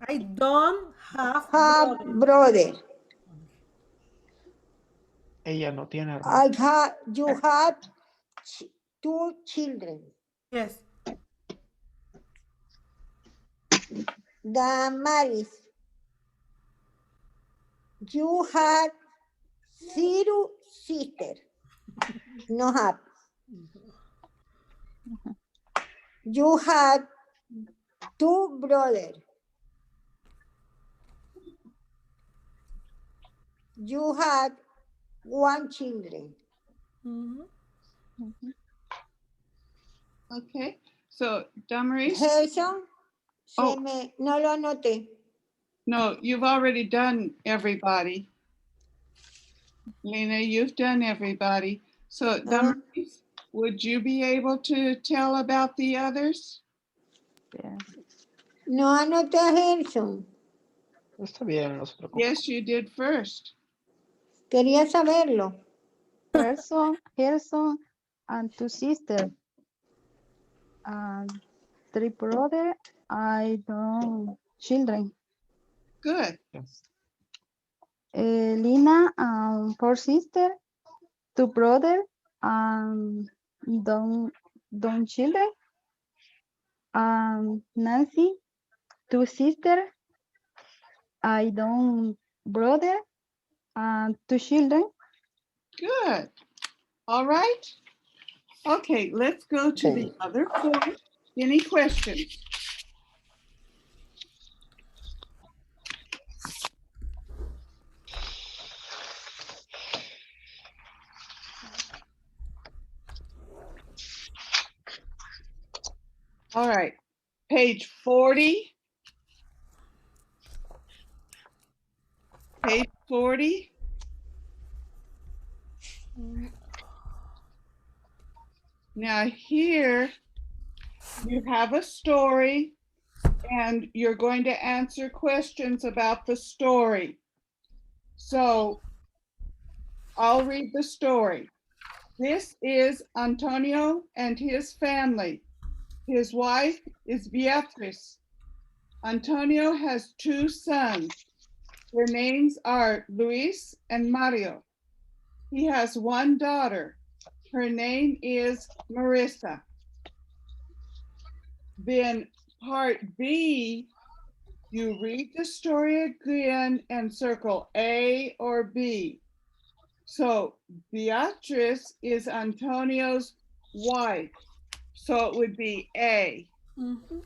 I don't have Have brother. brother. Ella no tiene hermano. You have two children. Yes. Damaris, you have zero sister. No have. You have two brothers. You had one children. Mhm. Mhm. Okay, so Damaris, Gerson, oh, no lo anoté. no, you've already done everybody. Lena, you've done everybody. So Ah, Damaris, would you be able to tell about the others? Yes. no anoté a Gerson. Está bien, no se preocupe. Yes, you did first. Quería saberlo. Gerson, and two sisters, and three brothers. I don't children. Good. Yes. Lina, four sisters, two brothers, and don't children. Nancy, two sisters, I don't brother, and two children. Good. All right. Okay, let's go to the Okay. other four. Any questions? All right. Page 40. Page 40. Now here you have a story and you're going to answer questions about the story. So I'll read the story. This is Antonio and his family. His wife is Beatriz. Antonio has two sons. Their names are Luis and Mario. He has one daughter. Her name is Marissa. Then part B, you read the story again and circle A or B. So Beatriz is Antonio's wife. So it would be A. Mhm.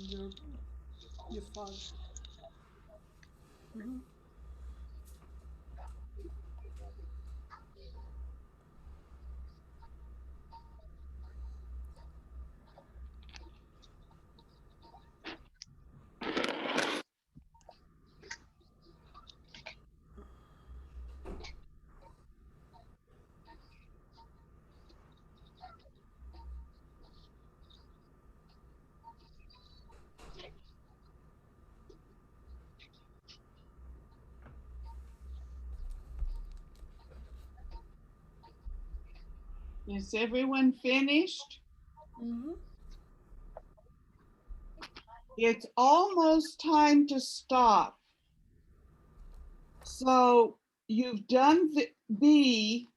Your, your father. Is everyone finished? Mm-hmm. It's almost time to stop. So you've done the B.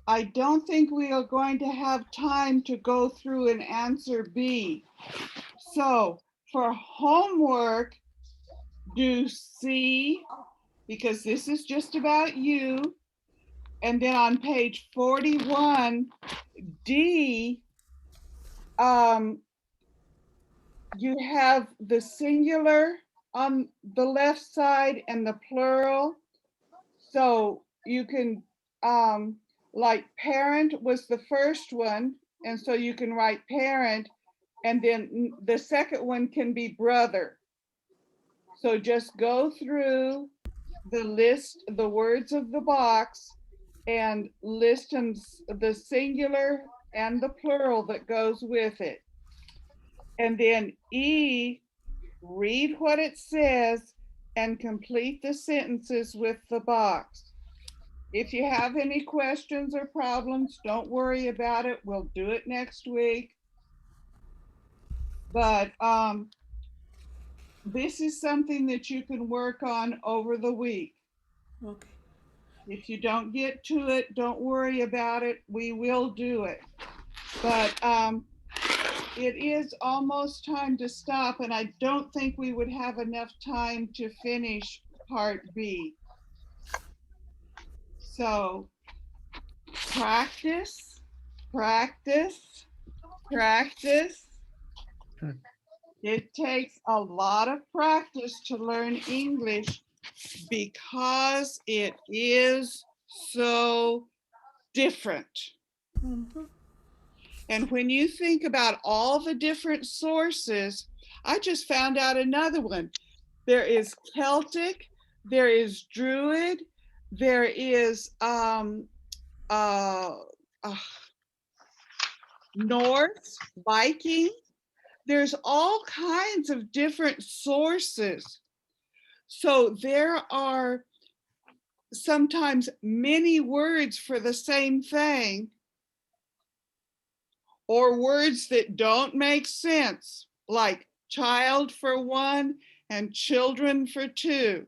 I don't think we are going to have time to go through and answer B. So for homework, do C, because this is just about you. And then on page 41, D, you have the singular on the left side and the plural. So you can, like parent was the first one. And so you can write parent, and then the second one can be brother. So just go through the list, the words of the box, and list them, the singular and the plural that goes with it. And then E, read what it says and complete the sentences with the box. If you have any questions or problems, don't worry about it. We'll do it next week. But this is something that you can work on over the week. Okay. If you don't get to it, don't worry about it. We will do it. But it is almost time to stop, and I don't think we would have enough time to finish part B. So practice, practice, practice. Hmm. It takes a lot of practice to learn English because it is so different. Mm-hmm. And when you think about all the different sources, I just found out another one. There is Celtic, there is Druid, there is uh, uh, Norse, Viking. There's all kinds of different sources. So there are sometimes many words for the same thing, or words that don't make sense, like child for one and children for two.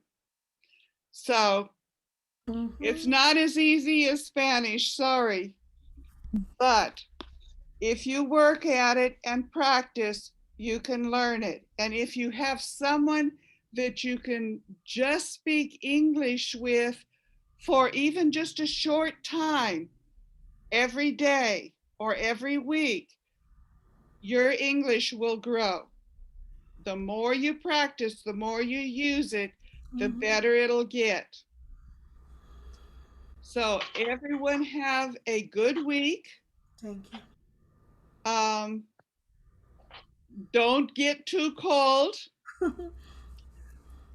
So it's Mm-hmm. not as easy as Spanish, sorry. But if you work at it and practice, you can learn it. And if you have someone that you can just speak English with for even just a short time every day or every week, your English will grow. The more you practice, the more you use it, the Mm-hmm. better it'll get. So everyone have a good week. Thank you. Um, don't get too cold.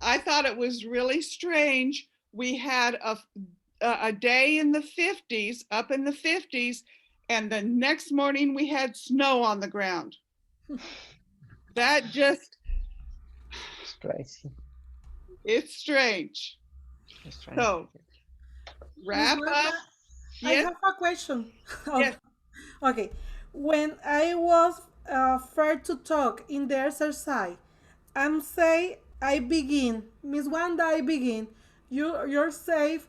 I thought it was really strange. We had a day in the 50s, up in the 50s, and the next morning we had snow on the ground. That just, It's crazy. it's strange. It's strange. So Miss wrap Wanda, up. I Yes, have a question. yes. Okay. When I was first to talk in the exercise, I'm say I begin. Miss Wanda, I begin. You're safe.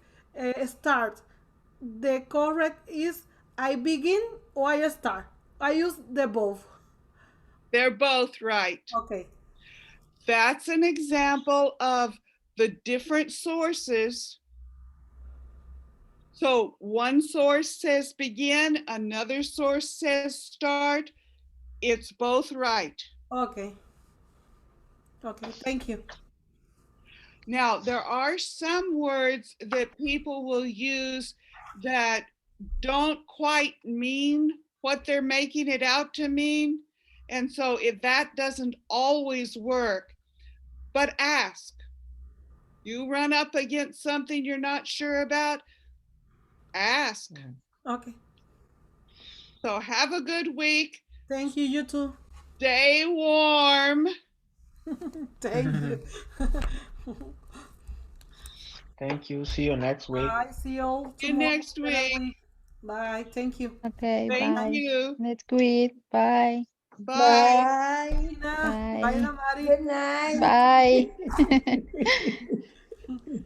Start. The correct is I begin or I start. I use the both. They're both right. Okay. That's an example of the different sources. So one source says begin, another source says start. It's both right. Okay. Okay. Thank you. Now, there are some words that people will use that don't quite mean what they're making it out to mean. And so if that doesn't always work, but ask. You run up against something you're not sure about, ask. Okay. So have a good week. Thank you. You too. Stay warm. Thank you. Thank you. See you next week. Bye. See you all See you tomorrow. next Better week. week. Bye. Thank you. Okay, Thank bye. you. Let's quit. Bye. Bye. Bye. Tina. Bye, Bye. Ana Mari. Good night. Bye.